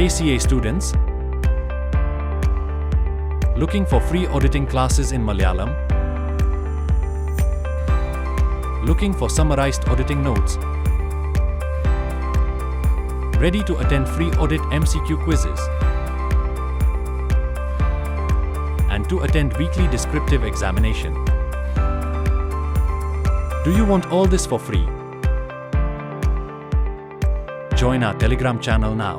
Hey CA students, looking for free auditing classes in Malayalam? Looking for summarized auditing notes? Ready to attend free audit MCQ quizzes? And to attend weekly descriptive examination? Do you want all this for free? Join our Telegram channel now.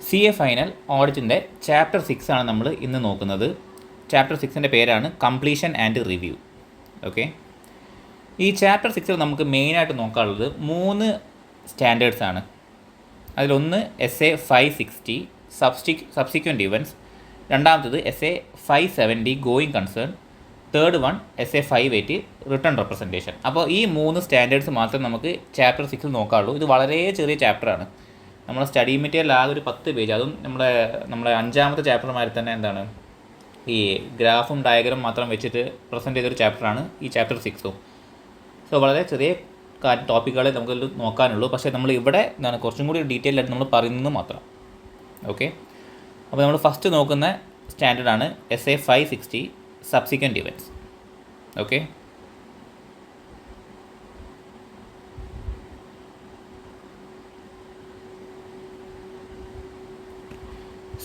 CA final ഓഡിറ്റിൻ്റെ chapter 6 ആണ് നമ്മൾ ഇന്ന് നോക്കുന്നത്. Chapter 6ൻ്റെ പേരാണ് completion and review. Okay, ഈ chapter 6ൽ നമുക്ക് മെയിനായിട്ട് നോക്കാനുള്ളത് 3 സ്റ്റാൻഡേർഡ്സ് ആണ്. അതിലൊന്ന് SA 560 സബ്സിക്വൻറ്റ് ഇവൻറ്റ്സ്, രണ്ടാമത്തത് SA 570 going concern, third one SA 580 written representation. അപ്പോൾ ഈ 3 സ്റ്റാൻഡേർഡ്സ് മാത്രം നമുക്ക് ചാപ്റ്റർ 6ൽ നോക്കാനുള്ളൂ. ഇത് വളരെ ചെറിയ ചാപ്റ്ററാണ്. നമ്മളെ സ്റ്റഡി മെറ്റീരിയൽ ആകെ ഒരു 10 പേജ്, അതും നമ്മുടെ 5ാമത്തെ ചാപ്റ്റർമാരിൽ തന്നെ എന്താണ് ഈ ഗ്രാഫും ഡയഗ്രം മാത്രം വെച്ചിട്ട് പ്രസൻറ്റ് ചെയ്തൊരു ചാപ്റ്ററാണ് ഈ ചാപ്റ്റർ 6ഉം. സോ വളരെ ചെറിയ ടോപ്പിക്കുകളെ നമുക്ക് നോക്കാനുള്ളൂ. പക്ഷേ നമ്മൾ ഇവിടെ എന്താണ് കുറച്ചും കൂടി ഡീറ്റെയിൽ ആയിട്ട് നമ്മൾ പറയുന്നത് മാത്രം. ഓക്കെ, അപ്പോൾ നമ്മൾ ഫസ്റ്റ് നോക്കുന്ന സ്റ്റാൻഡേർഡാണ് SA 560 subsequent events. Okay,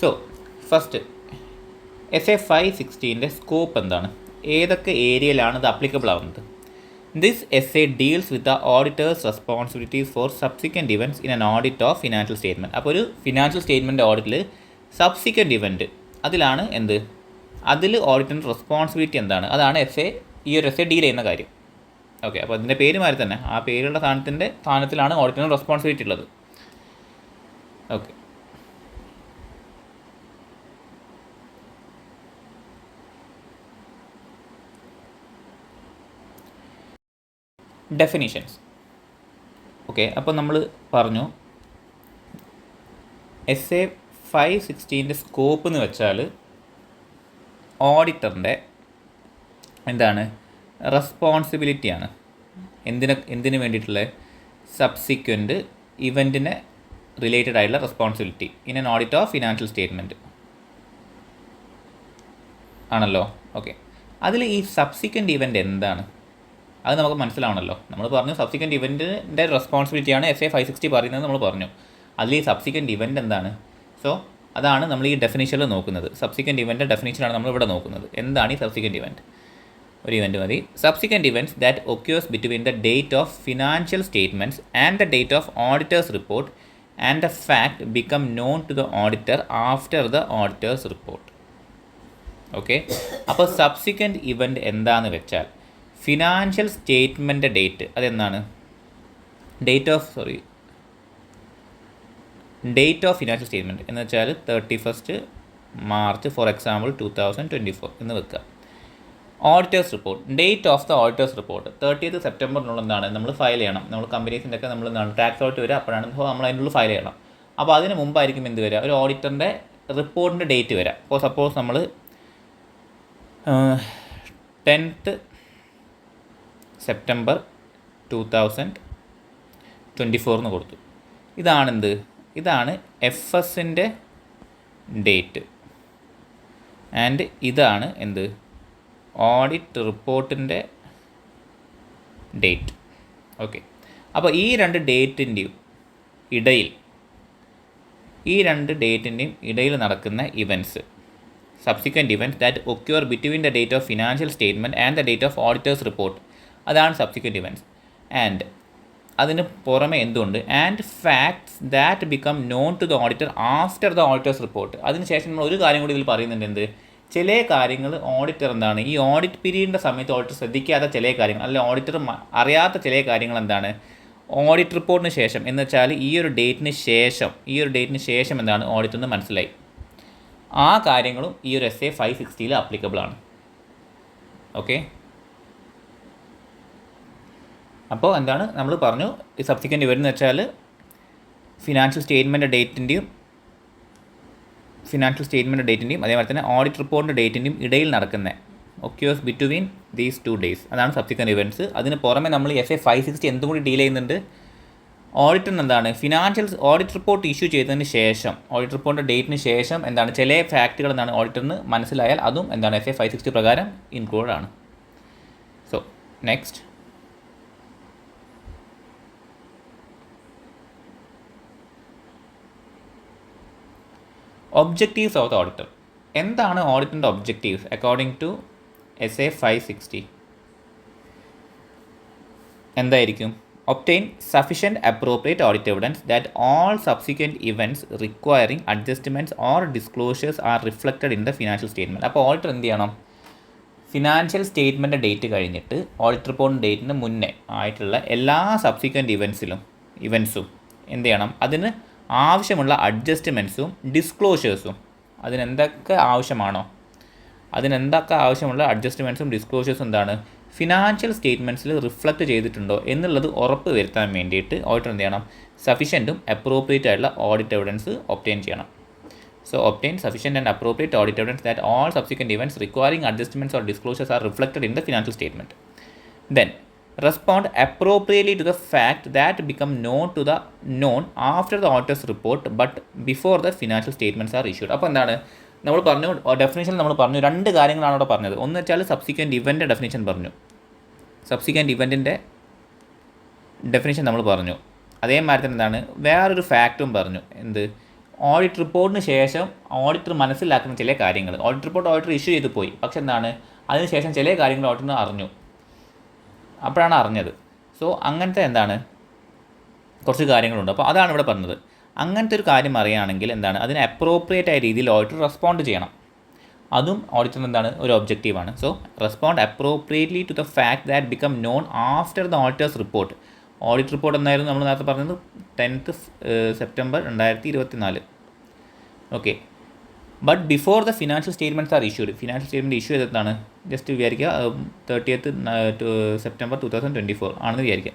so first SA 560ൻ്റെ സ്കോപ്പ് എന്താണ്, ഏതൊക്കെ ഏരിയയിലാണ് ഇത് അപ്ലിക്കബിൾ ആവുന്നത്? This SA deals with the auditor's responsibilities for subsequent events in an audit of financial statement. അപ്പോൾ ഒരു ഫിനാൻഷ്യൽ സ്റ്റേറ്റ്മെൻറ്റ് ഓഡിറ്റിൽ സബ്സിക്വൻറ്റ് ഇവൻറ്റ് അതിലാണ് അതിൽ ഓഡിറ്റിൻ്റെ റെസ്പോൺസിബിലിറ്റി എന്താണ്, അതാണ് ഈ ഒരു SA ഡീൽ ചെയ്യുന്ന കാര്യം. ഓക്കെ, അപ്പോൾ അതിൻ്റെ പേര് മാറി തന്നെ ആ പേരുള്ള സ്ഥാനത്തിലാണ് ഓഡിറ്റിൻ്റെ റെസ്പോൺസിബിലിറ്റി ഉള്ളത്. Okay, definitions. ഓക്കെ, അപ്പോൾ നമ്മൾ പറഞ്ഞു SA 560ൻ്റെ സ്കോപ്പ് എന്ന് വെച്ചാൽ ഓഡിറ്ററിൻ്റെ റെസ്പോൺസിബിലിറ്റിയാണ്. എന്തിനു വേണ്ടിയിട്ടുള്ള സബ്സിക്വൻറ്റ് ഇവൻറ്റിന് റിലേറ്റഡ് ആയിട്ടുള്ള responsibility in an audit of financial statement ആണല്ലോ. ഓക്കെ, അതിൽ ഈ സബ്സിക്വൻറ്റ് ഇവൻറ്റ് എന്താണ് അത് നമുക്ക് മനസ്സിലാവണമല്ലോ. നമ്മൾ പറഞ്ഞു സബ്സിക്വൻറ്റ് ഇവൻറ്റിൻ്റെ റെസ്പോൺസിബിലിറ്റിയാണ് SA 560 പറയുന്നത് നമ്മൾ പറഞ്ഞു. അതിൽ ഈ സബ്സിക്വൻറ്റ് ഇവൻറ്റ് എന്താണ്? സോ അതാണ് നമ്മൾ ഈ ഡെഫിനിഷനിൽ നോക്കുന്നത്. സബ്സിക്വൻറ്റ് ഇവൻറ്റ് ഡെഫിനിഷനാണ് നമ്മളിവിടെ നോക്കുന്നത്. എന്താണ് ഈ സബ്സിക്വൻറ്റ് ഇവൻറ്റ്? ഒരു ഇവൻറ്റ് മതി. Subsequent events that occurs between the date of financial statements and the date of auditor's report and the fact become known to the auditor after the auditor's report. Okay, അപ്പോൾ subsequent event എന്താണെന്ന് വെച്ചാൽ financial statement date അതെന്താണ്? Date of financial statement എന്ന് വെച്ചാൽ 31 March for example 2024 എന്ന് വെക്കുക. Auditor's report, date of the auditor's report 30th സെപ്റ്റംബറിനുള്ള നമ്മൾ ഫയൽ ചെയ്യണം. നമ്മൾ കമ്പനീസിൻ്റെ ഒക്കെ നമ്മൾ ടാക്സ് ഓഡിറ്റ് വരിക, അപ്പോഴാണ് നമ്മൾ അതിനുള്ള ഫയൽ ചെയ്യണം. അപ്പോൾ അതിന് മുമ്പായിരിക്കും എന്ത് വരിക, ഒരു ഓഡിറ്ററിൻ്റെ റിപ്പോർട്ടിൻ്റെ ഡേറ്റ് വരിക. അപ്പോൾ സപ്പോസ് നമ്മൾ 10th സെപ്റ്റംബർ 2024 എന്ന് കൊടുത്തു. ഇതാണ് FSൻ്റെ ഡേറ്റ് ആൻഡ് ഇതാണ് ഓഡിറ്റ് റിപ്പോർട്ടിൻ്റെ ഡേറ്റ്. ഓക്കെ, അപ്പോൾ ഈ രണ്ട് ഡേറ്റിൻ്റെയും ഇടയിൽ നടക്കുന്ന events subsequent events that occur between the date of financial statement and the date of auditor's report, അതാണ് സബ്സിക്വൻറ്റ് ഇവൻറ്റ്സ്. ആൻഡ് അതിന് പുറമെ എന്തുണ്ട്, and facts that become known to the auditor after the auditor's report. അതിനുശേഷം നമ്മൾ ഒരു കാര്യം കൂടി ഇതിൽ പറയുന്നുണ്ട്, ചില കാര്യങ്ങൾ ഓഡിറ്റർ ഈ ഓഡിറ്റ് പീരീഡിൻ്റെ സമയത്ത് ഓഡിറ്റർ ശ്രദ്ധിക്കാത്ത ചില കാര്യങ്ങൾ, അല്ലെങ്കിൽ ഓഡിറ്റർ അറിയാത്ത ചില കാര്യങ്ങൾ ഓഡിറ്റ് റിപ്പോർട്ടിന് ശേഷം എന്ന് വെച്ചാൽ ഈ ഒരു ഡേറ്റിന് ശേഷം ഓഡിറ്ററിന് മനസ്സിലായി. ആ കാര്യങ്ങളും ഈ ഒരു SA 560 അപ്ലിക്കബിൾ ആണ്. ഓക്കെ, അപ്പോൾ എന്താണ് നമ്മൾ പറഞ്ഞു, ഈ സബ്സിക്വൻറ്റ് ഇവൻ്റ് എന്ന് വെച്ചാൽ ഫിനാൻഷ്യൽ സ്റ്റേറ്റ്മെൻറ്റ് ഡേറ്റിൻ്റെയും ഫിനാൻഷ്യൽ സ്റ്റേറ്റ്മെൻറ്റ് ഡേറ്റിൻ്റെയും അതേപോലെ തന്നെ ഓഡിറ്റ് റിപ്പോർട്ടിൻ്റെ ഡേറ്റിൻ്റെയും ഇടയിൽ നടക്കുന്ന ഒക്യൂസ് ബിറ്റ്വീൻ ദീസ് 2 days അതാണ് സബ്സിക്വൻറ്റ് ഇവൻറ്റ്സ്. അതിന് പുറമെ നമ്മൾ SA 560 എന്തും കൂടി ഡീൽ ചെയ്യുന്നുണ്ട്. ഓഡിറ്റിന് എന്താണ് ഓഡിറ്റ് റിപ്പോർട്ട് ഇഷ്യൂ ചെയ്തതിന് ശേഷം ഓഡിറ്റ് റിപ്പോർട്ടിൻ്റെ ഡേറ്റിന് ശേഷം എന്താണ് ചില ഫാക്റ്റുകൾ എന്താണ് ഓഡിറ്ററിന് മനസ്സിലായാൽ അതും എന്താണ് SA 560 പ്രകാരം ഇൻക്ലൂഡ് ആണ്. So next, objectives of the auditor. എന്താണ് ഓഡിറ്റിൻ്റെ ഒബ്ജക്റ്റീവ്സ് അക്കോർഡിംഗ് ടു SA 560? എന്തായിരിക്കും? Obtain sufficient appropriate audit evidence that all subsequent events requiring adjustments or disclosures are reflected in the financial statement. അപ്പോൾ auditor എന്ത് ചെയ്യണം? Financial statement date കഴിഞ്ഞിട്ട് audit റിപ്പോർട്ടിൻ്റെ ഡേറ്റിന് മുന്നേ ആയിട്ടുള്ള എല്ലാ സബ്സിക്വൻറ്റ് ഇവൻറ്റ്സും എന്ത് ചെയ്യണം? അതിന് ആവശ്യമുള്ള അഡ്ജസ്റ്റ്മെൻറ്റ്സും ഡിസ്ക്ലോഷേഴ്സും അതിനെന്തൊക്കെ ആവശ്യമുള്ള അഡ്ജസ്റ്റ്മെൻറ്റ്സും ഡിസ്ക്ലോഷേഴ്സും എന്താണ് ഫിനാൻഷ്യൽ സ്റ്റേറ്റ്മെൻറ്റ്സിൽ റിഫ്ലക്റ്റ് ചെയ്തിട്ടുണ്ടോ എന്നുള്ളത് ഉറപ്പ് വരുത്താൻ വേണ്ടിയിട്ട് ഓഡിറ്റർ എന്ത് ചെയ്യണം? സഫിഷ്യൻറ്റും അപ്രോപ്രിയേറ്റ് ആയിട്ടുള്ള ഓഡിറ്റ് എവിഡൻസ് ഒബ്റ്റെയിൻ ചെയ്യണം. So obtain sufficient and appropriate audit evidence that all subsequent events requiring adjustments or disclosures are reflected in the financial statement. Then respond appropriately to the fact that become known after the auditor's report but before the financial statements are issued. അപ്പോൾ എന്താണ് നമ്മൾ പറഞ്ഞു? Definition നമ്മൾ പറഞ്ഞു 2 കാര്യങ്ങളാണ് അവിടെ പറഞ്ഞത്. ഒന്ന് വെച്ചാൽ സബ്സിക്വൻറ്റ് ഇവൻ്റ് ഡെഫിനേഷൻ പറഞ്ഞു, സബ്സിക്വൻറ്റ് ഇവൻറ്റിൻ്റെ ഡെഫിനേഷൻ നമ്മൾ പറഞ്ഞു. അതേമാതിരി തന്നെ എന്താണ് വേറൊരു ഫാക്റ്റും പറഞ്ഞു. എന്ത്? ഓഡിറ്റ് റിപ്പോർട്ടിന് ശേഷം ഓഡിറ്റർ മനസ്സിലാക്കുന്ന ചില കാര്യങ്ങൾ. ഓഡിറ്റ് റിപ്പോർട്ട് ഓഡിറ്റർ ഇഷ്യൂ ചെയ്ത് പോയി, പക്ഷെ എന്താണ് അതിനുശേഷം ചില കാര്യങ്ങൾ ഓഡിറ്ററിന് അറിഞ്ഞു, അപ്പോഴാണ് അറിഞ്ഞത്. സോ അങ്ങനത്തെ എന്താണ് കുറച്ച് കാര്യങ്ങളുണ്ട്. അപ്പോൾ അതാണ് ഇവിടെ പറഞ്ഞത്. അങ്ങനത്തെ ഒരു കാര്യം അറിയുകയാണെങ്കിൽ എന്താണ് അതിന് അപ്രോപ്രിയേറ്റ് ആയ രീതിയിൽ ഓഡിറ്റർ റെസ്പോണ്ട് ചെയ്യണം. അതും ഓഡിറ്ററിന് എന്താണ് ഒരു ഒബ്ജക്റ്റീവാണ്. So respond appropriately to the fact that become known after the auditor's report. Audit report എന്നായിരുന്നു നമ്മൾ നേരത്തെ പറഞ്ഞത് 10th September 2024. Okay, but before the financial statements are issued. Financial statement issue ചെയ്തതാണ് ജസ്റ്റ് വിചാരിക്കുക 30th September 2024 ആണെന്ന് വിചാരിക്കുക.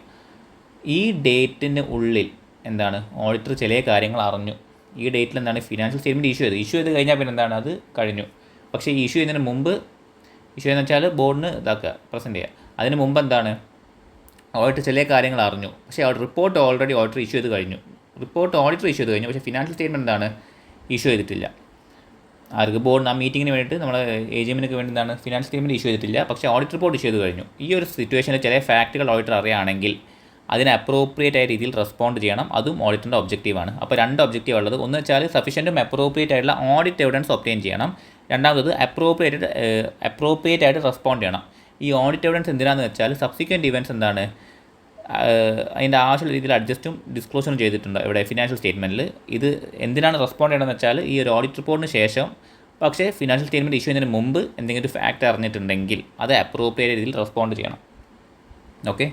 ഈ ഡേറ്റിന് ഉള്ളിൽ എന്താണ് ഓഡിറ്റർ ചില കാര്യങ്ങൾ അറിഞ്ഞു. ഈ ഡേറ്റിൽ എന്താണ് ഫിനാൻഷ്യൽ സ്റ്റേറ്റ്മെൻറ്റ് ഇഷ്യൂ ചെയ്ത് കഴിഞ്ഞാൽ പിന്നെ എന്താണ് അത് കഴിഞ്ഞു. പക്ഷേ ഈ ഇഷ്യൂ ചെയ്യുന്നതിന് മുമ്പ് എന്ന് വെച്ചാൽ ബോർഡിന് പ്രസൻറ്റ് ചെയ്യുക. അതിന് മുമ്പ് എന്താണ് ഓഡിറ്റർ ചില കാര്യങ്ങൾ അറിഞ്ഞു, പക്ഷേ റിപ്പോർട്ട് ഓൾറെഡി ഓഡിറ്റർ ഇഷ്യൂ ചെയ്ത് കഴിഞ്ഞു. ഓഡിറ്റർ ഇഷ്യൂ ചെയ്ത് കഴിഞ്ഞു, പക്ഷേ ഫിനാൻഷ്യൽ സ്റ്റേറ്റ്മെൻറ്റ് എന്താണ് ഇഷ്യൂ ചെയ്തിട്ടില്ല. ആർക്ക്? ബോർഡിന് ആ മീറ്റിങ്ങിന് വേണ്ടിയിട്ട് നമ്മൾ AGMക്ക് വേണ്ടി എന്താണ് ഫിനാൻഷ്യൽ സ്റ്റേറ്റ്മെൻറ്റ് ഇഷ്യൂ ചെയ്തിട്ടില്ല, പക്ഷേ ഓഡിറ്റ് റിപ്പോർട്ട് ഇഷ്യൂ ചെയ്ത് കഴിഞ്ഞു. ഈ ഒരു സിറ്റുവേഷനിൽ ചില ഫാക്റ്റുകൾ ഓഡിറ്റർ അറിയുകയാണെങ്കിൽ അതിന് അപ്രോപ്രിയേറ്റ് ആയ രീതിയിൽ റെസ്പോണ്ട് ചെയ്യണം. അതും ഓഡിറ്ററിൻ്റെ ഒബ്ജക്റ്റീവാണ്. അപ്പോൾ 2 ഒബ്ജക്റ്റീവ് ഉള്ളത്. ഒന്ന് വെച്ചാൽ സഫിഷ്യൻറ്റും അപ്രോപ്രിയേറ്റ് ആയിട്ടുള്ള ഓഡിറ്റ് എവിഡൻസ് ഒബ്റ്റെയിൻ ചെയ്യണം. രണ്ടാമത് അപ്രോപ്രിയേറ്റ് ആയിട്ട് റെസ്പോണ്ട് ചെയ്യണം. ഈ ഓഡിറ്റ് എവിഡൻസ് എന്തിനാണെന്ന് വെച്ചാൽ സബ്സിക്വൻറ്റ് ഇവൻറ്റ്സ് എന്താണ് അതിൻ്റെ ആവശ്യമുള്ള രീതിയിൽ അഡ്ജസ്റ്റും ഡിസ്ക്ലോഷറും ചെയ്തിട്ടുണ്ട് ഇവിടെ ഫിനാൻഷ്യൽ സ്റ്റേറ്റ്മെൻറ്റിൽ. ഇത് എന്തിനാണ് റെസ്പോണ്ട് ചെയ്യണമെന്ന് വെച്ചാൽ ഈ ഒരു ഓഡിറ്റ് റിപ്പോർട്ടിന് ശേഷം പക്ഷേ ഫിനാൻഷ്യൽ സ്റ്റേറ്റ്മെൻറ്റ് ഇഷ്യൂ ചെയ്യുന്നതിന് മുമ്പ് എന്തെങ്കിലും ഒരു ഫാക്റ്റ് അറിഞ്ഞിട്ടുണ്ടെങ്കിൽ അത് അപ്രോപ്രിയേറ്റ് രീതിയിൽ റെസ്പോണ്ട് ചെയ്യണം. ഓക്കെ,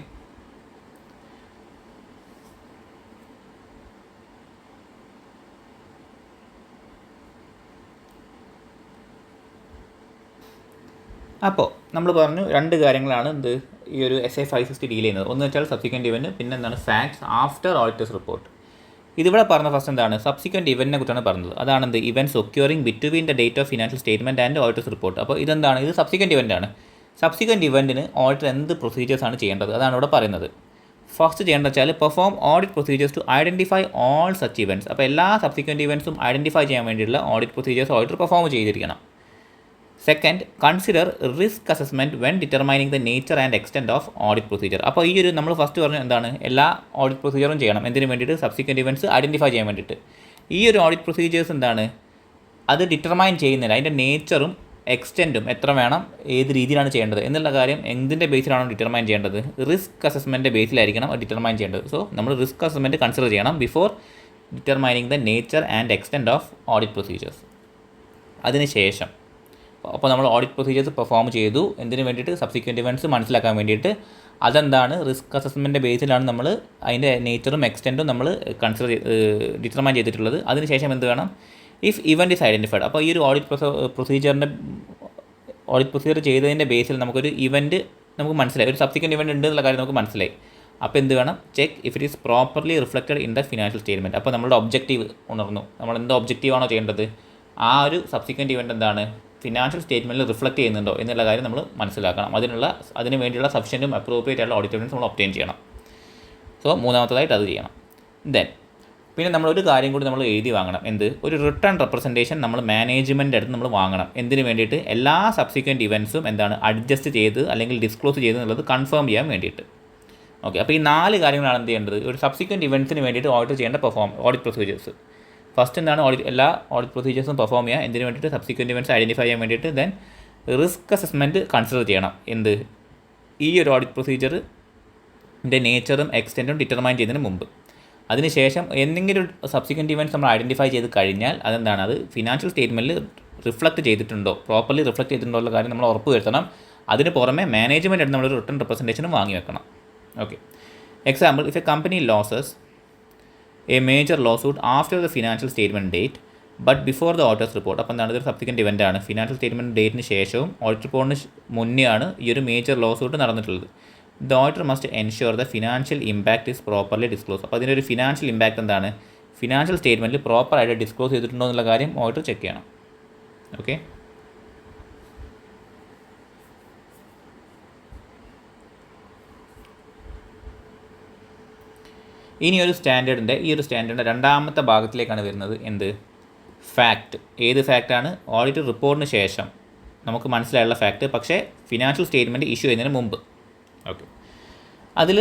അപ്പോൾ നമ്മൾ പറഞ്ഞു 2 കാര്യങ്ങളാണ് ഈ ഒരു SA 560 ഡീൽ ചെയ്യുന്നത്. ഒന്ന് വെച്ചാൽ സബ്സിക്വൻറ്റ് ഇവൻറ്റ്, പിന്നെ എന്താണ് ഫാക്ട്സ് ആഫ്റ്റർ ഓഡിറ്റേഴ്സ് റിപ്പോർട്ട്. ഇതിവിടെ പറഞ്ഞ ഫസ്റ്റ് എന്താണ് സബ്സിക്വൻറ്റ് ഇവൻറ്റിനെ കുറിച്ചാണ് പറഞ്ഞത്. അതാണ് events occurring between the date of financial statement and auditor's report. അപ്പോൾ ഇതെന്താണ്? ഇത് സബ്സിക്വൻറ്റ് ഇവൻറ്റാണ്. സബ്സിക്വൻറ്റ് ഇവൻറ്റിന് ഓഡിറ്റർ എന്ത് പ്രൊസീജിയേഴ്സാണ് ചെയ്യേണ്ടത് അതാണ് ഇവിടെ പറയുന്നത്. ഫസ്റ്റ് ചെയ്യേണ്ടത് വെച്ചാൽ perform audit procedures to identify all such events. അപ്പോൾ എല്ലാ സബ്സിക്വൻറ്റ് ഇവൻറ്റ്സും ഐഡൻറ്റിഫൈ ചെയ്യാൻ വേണ്ടിയിട്ടുള്ള ഓഡിറ്റ് പ്രൊസീജിയേഴ്സ് ഓഡിറ്റർ പെർഫോം ചെയ്തിരിക്കണം. Second, consider risk assessment when determining the nature and extent of audit procedure. അപ്പോൾ ഈ ഒരു നമ്മൾ ഫസ്റ്റ് പറഞ്ഞു എന്താണ് എല്ലാ ഓഡിറ്റ് പ്രൊസീജിയറും ചെയ്യണം. എന്തിനു വേണ്ടിയിട്ട്? സബ്സിക്വൻറ്റ് ഇവൻറ്റ്സ് ഐഡൻറ്റിഫൈ ചെയ്യാൻ വേണ്ടിയിട്ട്. ഈ ഒരു ഓഡിറ്റ് പ്രൊസീജിയേഴ്സ് എന്താണ് അത് ഡിറ്റർമൈൻ ചെയ്യുന്നില്ല. അതിൻ്റെ നേച്ചറും എക്സ്റ്റെൻറ്റും എത്ര വേണം, ഏത് രീതിയിലാണ് ചെയ്യേണ്ടത് എന്നുള്ള കാര്യം എന്തിൻ്റെ ബേസിലാണോ ഡിറ്റർമൈൻ ചെയ്യേണ്ടത്? റിസ്ക് അസസ്മെൻറ്റ് ബേസിലായിരിക്കണം അത് ഡിറ്റർമൈൻ ചെയ്യേണ്ടത്. സോ നമ്മൾ റിസ്ക് അസസ്മെൻറ്റ് കൺസിഡർ ചെയ്യണം before determining the nature and extent of audit procedures. അതിനുശേഷം അപ്പോൾ നമ്മൾ ഓഡിറ്റ് പ്രൊസീജിയേഴ്സ് പെർഫോം ചെയ്തു എന്തിനു വേണ്ടിയിട്ട്? സബ്സിക്വൻറ്റ് ഇവൻറ്റ്സ് മനസ്സിലാക്കാൻ വേണ്ടിയിട്ട്. അതെന്താണ് റിസ്ക് അസസ്മെൻറ്റ് ബേസിലാണ് നമ്മൾ അതിൻ്റെ നേച്ചറും എക്സ്റ്റെൻറ്റും നമ്മൾ ഡിറ്റർമൈൻ ചെയ്തിട്ടുള്ളത്. അതിനുശേഷം എന്ത് വേണം? If event is identified. അപ്പോൾ ഈ ഒരു ഓഡിറ്റ് പ്രൊസീജിയർ ചെയ്തതിൻ്റെ ബേസിൽ നമുക്കൊരു ഇവൻറ്റ് നമുക്ക് മനസ്സിലായി, ഒരു സബ്സിക്വൻറ്റ് ഇവൻറ്റ് ഉണ്ട് എന്നുള്ള കാര്യം നമുക്ക് മനസ്സിലായി. അപ്പോൾ എന്ത് വേണം? Check if it is properly reflected in the financial statement. അപ്പോൾ നമ്മളുടെ ഒബ്ജക്റ്റീവ് ഉണർന്നു. നമ്മൾ എന്ത് ഒബ്ജക്റ്റീവാണോ ചെയ്യേണ്ടത് ആ ഒരു സബ്സിക്വൻറ്റ് ഇവൻ്റ് എന്താണ് ഫിനാൻഷ്യൽ സ്റ്റേറ്റ്മെൻറ്റിൽ റിഫ്ലക്റ്റ് ചെയ്യുന്നുണ്ടോ എന്നുള്ള കാര്യം നമ്മൾ മനസ്സിലാക്കണം. അതിന് വേണ്ടിയുള്ള സഫിഷ്യൻറ്റും അപ്രോപ്രിയേറ്റ് ആയിട്ടുള്ള ഓഡിറ്റ് എവിഡൻസ് നമ്മൾ ഒബ്റ്റെയിൻ ചെയ്യണം. സോ മൂന്നാമത്തതായിട്ട് അത് ചെയ്യണം. ദെൻ പിന്നെ നമ്മളൊരു കാര്യം കൂടി നമ്മൾ എഴുതി വാങ്ങണം. ഒരു റിട്ടേൺ റെപ്രസെൻറ്റേഷൻ നമ്മൾ മാനേജ്മെൻറ്റ് അടുത്ത് നമ്മൾ വാങ്ങണം. എന്തിന് വേണ്ടിയിട്ട്? എല്ലാ സബ്സിക്വൻറ്റ് ഇവൻസും അഡ്ജസ്റ്റ് ചെയ്ത് അല്ലെങ്കിൽ ഡിസ്ക്ലോസ് ചെയ്ത് എന്നുള്ളത് കൺഫേം ചെയ്യാൻ വേണ്ടിയിട്ട്. ഓക്കെ, അപ്പോൾ ഈ 4 കാര്യങ്ങളാണ് എന്ത് ചെയ്യേണ്ടത്? ഒരു സബ്സിക്വൻറ്റ് ഇവൻറ്റ്സിന് വേണ്ടിയിട്ട് ഓഡിറ്റ് ചെയ്യേണ്ട ഓഡിറ്റ് പ്രൊസീജിയേഴ്സ്. ഫസ്റ്റ് എന്താണ് എല്ലാ ഓഡിറ്റ് പ്രൊസീജിയേഴ്സും പെർഫോം ചെയ്യുക. എന്തിനു വേണ്ടിയിട്ട്? സബ്സിക്വൻറ്റ് ഇവൻറ്റ്സ് ഐഡൻറ്റിഫൈ ചെയ്യാൻ വേണ്ടിയിട്ട്. ദെൻ റിസ്ക് അസസ്മെൻറ്റ് കൺസിഡർ ചെയ്യണം. ഈ ഒരു ഓഡിറ്റ് പ്രൊസീജിയറിൻ്റെ നേച്ചറും എക്സ്റ്റെൻറ്റും ഡിറ്റർമൈൻ ചെയ്യുന്നതിന് മുമ്പ്. അതിനുശേഷം എന്തെങ്കിലും ഒരു സബ്സിക്വൻറ്റ് ഇവൻറ്റ്സ് നമ്മൾ ഐഡൻറ്റിഫൈ ചെയ്ത് കഴിഞ്ഞാൽ അത് ഫിനാൻഷ്യൽ സ്റ്റേറ്റ്മെൻറ്റിൽ റിഫ്ലക്റ്റ് ചെയ്തിട്ടുണ്ടോ, പ്രോപ്പർലി റിഫ്ലക്റ്റ് ചെയ്തിട്ടുണ്ടോ ഉള്ള കാര്യം നമ്മൾ ഉറപ്പ് വരുത്തണം. അതിന് പുറമെ മാനേജ്മെൻറ്റ് അടുത്ത് നമ്മളൊരു റിട്ടേൺ റെപ്രസെൻറ്റേഷനും വാങ്ങി വെക്കണം. Okay, example, if a company loses a major lawsuit after the financial statement date but before the auditor's report. അപ്പോൾ ഇതൊരു സബ്സിക്വൻറ്റ് ഇവൻ്റ് ആണ്. ഫിനാൻഷ്യൽ സ്റ്റേറ്റ്മെൻറ്റ് ഡേറ്റിന് ശേഷവും ഓഡിറ്റ് റിപ്പോർട്ടിന് മുന്നേ ആണ് ഈ ഒരു മേജർ ലോസൂട്ട് നടന്നിട്ടുള്ളത്. The auditor must ensure the financial impact is properly disclose. അപ്പോൾ അതിനൊരു ഫിനാൻഷ്യൽ ഇമ്പാക്റ്റ് ഫിനാൻഷ്യൽ സ്റ്റേറ്റ്മെൻറ്റിൽ പ്രോപ്പറായിട്ട് ഡിസ്ക്ലോസ് ചെയ്തിട്ടുണ്ടോ എന്നുള്ള കാര്യം ഓഡിറ്റർ ചെക്ക് ചെയ്യണം. ഓക്കെ, ഇനി ഒരു സ്റ്റാൻഡേർഡിൻ്റെ രണ്ടാമത്തെ ഭാഗത്തിലേക്കാണ് വരുന്നത്. ഫാക്റ്റ്. ഏത് ഫാക്റ്റാണ്? ഓഡിറ്റ് റിപ്പോർട്ടിന് ശേഷം നമുക്ക് മനസ്സിലായുള്ള ഫാക്റ്റ്, പക്ഷേ ഫിനാൻഷ്യൽ സ്റ്റേറ്റ്മെൻറ്റ് ഇഷ്യൂ ചെയ്യുന്നതിന് മുമ്പ്. ഓക്കെ, അതിൽ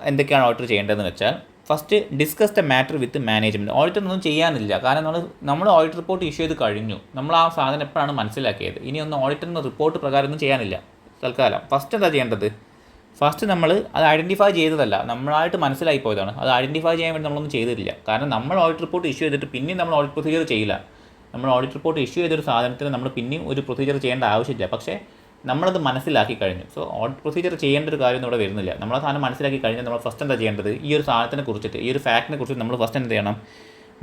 എന്തൊക്കെയാണ് ഓഡിറ്റർ ചെയ്യേണ്ടതെന്ന് വെച്ചാൽ, first discuss the matter with management. ഓഡിറ്ററിനൊന്നും ചെയ്യാനില്ല, കാരണം നമ്മൾ ഓഡിറ്റ് റിപ്പോർട്ട് ഇഷ്യൂ ചെയ്ത് കഴിഞ്ഞു. നമ്മൾ ആ സാധനം എപ്പോഴാണ് മനസ്സിലാക്കിയത്. ഇനിയൊന്നും ഓഡിറ്ററിന് റിപ്പോർട്ട് പ്രകാരം ഒന്നും ചെയ്യാനില്ല തൽക്കാലം. ഫസ്റ്റ് എന്താ ചെയ്യേണ്ടത്? ഫസ്റ്റ് നമ്മൾ അത് ഐഡൻറ്റിഫൈ ചെയ്തതല്ല, നമ്മളായിട്ട് മനസ്സിലായി പോയതാണ്. അത് ഐഡൻറ്റിഫൈ ചെയ്യാൻ വേണ്ടി നമ്മളൊന്നും ചെയ്തിട്ടില്ല. കാരണം നമ്മൾ ഓഡിറ്റ് റിപ്പോർട്ട് ഇഷ്യൂ ചെയ്തിട്ട് പിന്നെയും നമ്മൾ ഓഡിറ്റ് പ്രൊസീജിയർ ചെയ്യില്ല. നമ്മൾ ഓഡിറ്റ് റിപ്പോർട്ട് ഇഷ്യൂ ചെയ്തൊരു സാധനത്തിന് നമ്മൾ പിന്നെയും ഒരു പ്രൊസീജിയർ ചെയ്യേണ്ട ആവശ്യമില്ല. പക്ഷേ നമ്മളത് മനസ്സിലാക്കി കഴിഞ്ഞു. സോ ഓഡിറ്റ് പ്രൊസീജിയർ ചെയ്യേണ്ട ഒരു കാര്യം ഇവിടെ വരുന്നില്ല. നമ്മൾ ആ സാധനം മനസ്സിലാക്കി കഴിഞ്ഞാൽ നമ്മൾ ഫസ്റ്റ് എന്താ ചെയ്യേണ്ടത്? ഈ ഒരു സാധനത്തിനെ കുറിച്ചിട്ട്, ഈ ഒരു ഫാക്റ്റിനെ കുറിച്ച് നമ്മൾ ഫസ്റ്റ് എന്ത് ചെയ്യണം?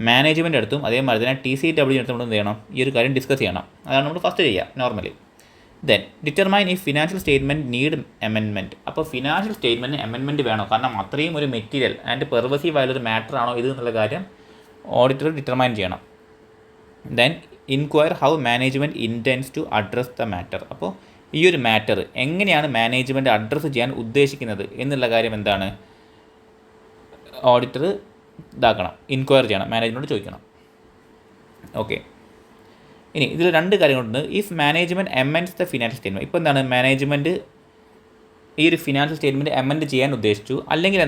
മാനേജ്മെൻറ്റ് അടുത്തും അതേമാതിരി തന്നെ TCW അടുത്തും നമ്മൾ എന്ത് ചെയ്യണം? ഈ ഒരു കാര്യം ഡിസ്കസ് ചെയ്യണം. അതാണ് നമ്മൾ ഫസ്റ്റ് ചെയ്യുക നോർമലി. ദെൻ ഡിറ്റർമൈൻ ഈ ഫിനാൻഷ്യൽ സ്റ്റേറ്റ്മെൻറ്റ് നീഡ് അമെൻമെൻറ്റ്. അപ്പോൾ ഫിനാൻഷ്യൽ സ്റ്റേറ്റ്മെൻറ്റ് അമെൻമെൻറ്റ് വേണോ? കാരണം അത്രയും ഒരു മെറ്റീരിയൽ ആൻഡ് പെർവസീവ് ആയൊരു മാറ്റർ ആണോ ഇത് എന്നുള്ള കാര്യം ഓഡിറ്റർ ഡിറ്റർമൈൻ ചെയ്യണം. Then inquire how management intends to address the matter. അപ്പോൾ ഈ ഒരു മാറ്റർ എങ്ങനെയാണ് മാനേജ്മെൻറ്റ് അഡ്രസ്സ് ചെയ്യാൻ ഉദ്ദേശിക്കുന്നത് എന്നുള്ള കാര്യം ഓഡിറ്റർ ഇൻക്വയർ ചെയ്യണം, മാനേജ്മെൻറ്റ് ചോദിക്കണം. ഓക്കെ, ഇനി ഇതിൽ 2 കാര്യങ്ങളുണ്ട്. If management amends the financial statement. ഇപ്പോൾ മാനേജ്മെൻറ്റ് ഈ ഒരു ഫിനാൻഷ്യൽ സ്റ്റേറ്റ്മെൻറ്റ് അമെൻഡ് ചെയ്യാൻ ഉദ്ദേശിച്ചു, അല്ലെങ്കിൽ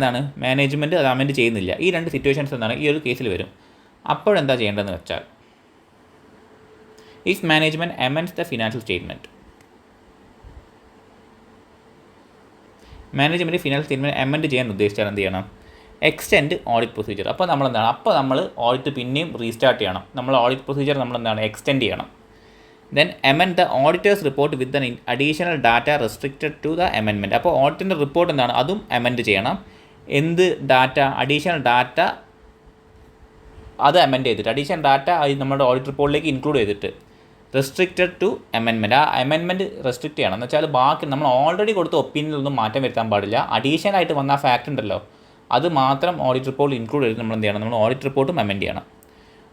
മാനേജ്മെൻറ്റ് അത് അമെൻഡ് ചെയ്യുന്നില്ല. ഈ 2 സിറ്റുവേഷൻസ് ഈ ഒരു കേസിൽ വരും. അപ്പോഴെന്താ ചെയ്യേണ്ടതെന്ന് വെച്ചാൽ, if management amends the financial statement, management financial statement amend ചെയ്യാൻ ഉദ്ദേശിച്ചാൽ എന്ത് ചെയ്യണം? Extend audit procedure. അപ്പോൾ നമ്മൾ ഓഡിറ്റ് പിന്നെയും റീസ്റ്റാർട്ട് ചെയ്യണം. നമ്മൾ ഓഡിറ്റ് പ്രൊസീജിയർ എക്സ്റ്റെൻഡ് ചെയ്യണം. Then amend the auditor's report with an additional data restricted to the amendment. അപ്പോൾ ഓഡിറ്റിൻ്റെ റിപ്പോർട്ട് അതും അമെൻഡ് ചെയ്യണം. അഡീഷണൽ ഡാറ്റ അത് അമെൻഡ് ചെയ്തിട്ട്, അഡീഷണൽ ഡാറ്റ നമ്മുടെ ഓഡിറ്റ് റിപ്പോർട്ടിലേക്ക് ഇൻക്ലൂഡ് ചെയ്തിട്ട് റെസ്ട്രിക്റ്റഡ് ടു അമെൻമെൻറ്റ്. ആ അമെൻമെൻറ്റ് റെസ്ട്രിക്റ്റ് ചെയ്യണം. എന്ന് വെച്ചാൽ ബാക്കി നമ്മൾ ഓൾറെഡി കൊടുത്ത ഒപ്പീനിയനിലൊന്നും മാറ്റം വരുത്താൻ പാടില്ല. അഡീഷണൽ ആയിട്ട് വന്ന ആ ഫാക്റ്റ് ഉണ്ടല്ലോ, അത് മാത്രം ഓഡിറ്റ് റിപ്പോർട്ടിൽ ഇൻക്ലൂഡ് ചെയ്ത് നമ്മൾ എന്ത് ചെയ്യണം? നമ്മൾ ഓഡിറ്റ് റിപ്പോർട്ടും അമെൻഡ് ചെയ്യണം.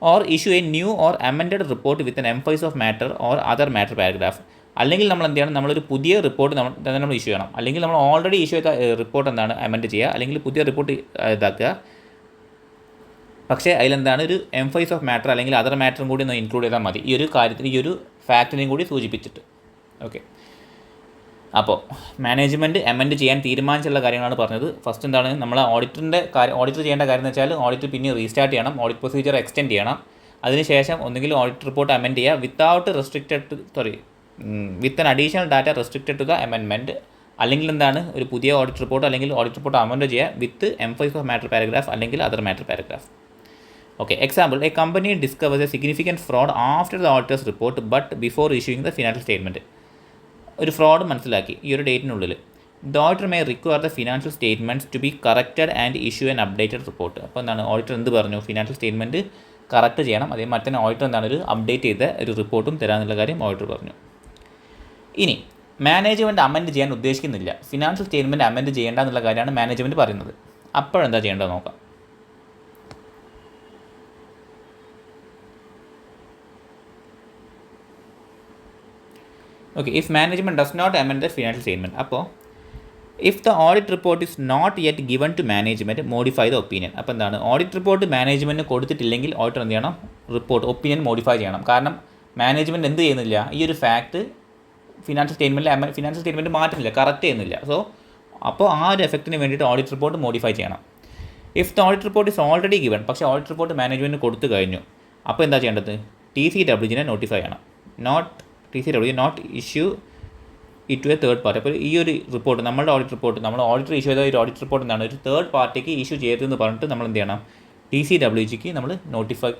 Or issue a new or amended report with an emphasis of matter or other matter paragraph. അല്ലെങ്കിൽ നമ്മൾ എന്ത് ചെയ്യണം? നമ്മളൊരു പുതിയ റിപ്പോർട്ട് നമ്മൾ ഇഷ്യൂ ചെയ്യണം. അല്ലെങ്കിൽ നമ്മൾ ഓൾറെഡി ഇഷ്യൂ ചെയ്ത റിപ്പോർട്ട് അമെൻഡ് ചെയ്യുക, അല്ലെങ്കിൽ പുതിയ റിപ്പോർട്ട് ഇതാക്കുക. പക്ഷേ ഒരു എംഫൈസ് ഓഫ് മാറ്റർ അല്ലെങ്കിൽ അതർ മാറ്ററും കൂടി ഒന്ന് ഇൻക്ലൂഡ് ചെയ്താൽ മതി, ഈ ഒരു കാര്യത്തിൽ ഈ ഒരു ഫാക്റ്റിനെയും കൂടി സൂചിപ്പിച്ചിട്ട്. ഓക്കെ, അപ്പോൾ മാനേജ്മെൻറ്റ് അമെൻഡ് ചെയ്യാൻ തീരുമാനിച്ചുള്ള കാര്യങ്ങളാണ് പറഞ്ഞത്. ഫസ്റ്റ് നമ്മൾ ഓഡിറ്റർ ചെയ്യേണ്ട കാര്യം എന്ന് വെച്ചാൽ, ഓഡിറ്റ് പിന്നെ റീസ്റ്റാർട്ട് ചെയ്യണം, ഓഡിറ്റ് പ്രൊസീജിയർ എക്സ്റ്റെൻഡ് ചെയ്യണം. അതിനുശേഷം ഒന്നുകിൽ ഓഡിറ്റ് റിപ്പോർട്ട് അമെൻഡ് ചെയ്യുക with an additional data restricted to the amendment, അല്ലെങ്കിൽ ഒരു പുതിയ ഓഡിറ്റ് റിപ്പോർട്ട് അല്ലെങ്കിൽ ഓഡിറ്റ് റിപ്പോർട്ട് അമെൻഡ് ചെയ്യുക with emphasis of matter paragraph അല്ലെങ്കിൽ other matter paragraph. Okay, example, a company discovers a significant fraud after the auditor's report but before issuing the financial statement. ഒരു fraud മനസ്സിലാക്കി ഈ ഒരു ഡേറ്റിനുള്ളിൽ. The auditor may require the financial statements to be corrected and issue an updated report. അപ്പോൾ auditor എന്ത് പറഞ്ഞു? Financial statement correct ചെയ്യണം. അതേ മറ്റേ ഓഡിറ്റർ ഒരു അപ്ഡേറ്റ് ചെയ്ത ഒരു റിപ്പോർട്ടും തരാമെന്നുള്ള കാര്യം ഓഡിറ്റർ പറഞ്ഞു. ഇനി മാനേജ്മെൻറ്റ് അമെൻഡ് ചെയ്യാൻ ഉദ്ദേശിക്കുന്നില്ല, ഫിനാൻഷ്യൽ സ്റ്റേറ്റ്മെൻറ്റ് അമെൻഡ് ചെയ്യേണ്ട എന്നുള്ള കാര്യമാണ് മാനേജ്മെൻറ്റ് പറയുന്നത്. അപ്പോഴെന്താ ചെയ്യേണ്ടത് നോക്കാം. Okay, if management does not amend the financial statement. അപ്പോൾ if the audit report is not yet given to management modify the opinion. അപ്പോൾ എന്താണ്, ഓഡിറ്റ് റിപ്പോർട്ട് മാനേജ്മെൻറ്റിന് കൊടുത്തിട്ടില്ലെങ്കിൽ ഓഡിറ്റർ എന്ത് ചെയ്യണം, ഒപ്പീനിയൻ മോഡിഫൈ ചെയ്യണം. കാരണം മാനേജ്മെൻറ്റ് എന്ത് ചെയ്യുന്നില്ല, ഈ ഒരു ഫാക്റ്റ് ഫിനാൻഷ്യൽ സ്റ്റേറ്റ്മെൻറ്റ് മാറ്റുന്നില്ല, കറക്റ്റ് ചെയ്യുന്നില്ല. സോ അപ്പോൾ ആ ഒരു എഫക്റ്റിന് വേണ്ടിയിട്ട് ഓഡിറ്റ് റിപ്പോർട്ട് മോഡിഫൈ ചെയ്യണം. If the audit report is already given, പക്ഷേ ഓഡിറ്റ് റിപ്പോർട്ട് മാനേജ്മെൻറ്റിന് കൊടുത്തു കഴിഞ്ഞു, അപ്പോൾ എന്താ ചെയ്യേണ്ടത്, TCWG നോട്ടിഫൈ ചെയ്യണം. TCWG not issue it to a third party. അപ്പോൾ ഈ ഒരു റിപ്പോർട്ട്, നമ്മുടെ ഓഡിറ്റ് റിപ്പോർട്ട്, നമ്മൾ ഓഡിറ്റർ ഇഷ്യൂ ചെയ്ത ഒരു ഓഡിറ്റ് റിപ്പോർട്ട് എന്താണ്, ഒരു തേർഡ് പാർട്ടിക്ക് ഇഷ്യൂ ചെയ്തതെന്ന് പറഞ്ഞിട്ട് നമ്മൾ എന്ത് ചെയ്യണം, TCWGക്ക് നമ്മൾ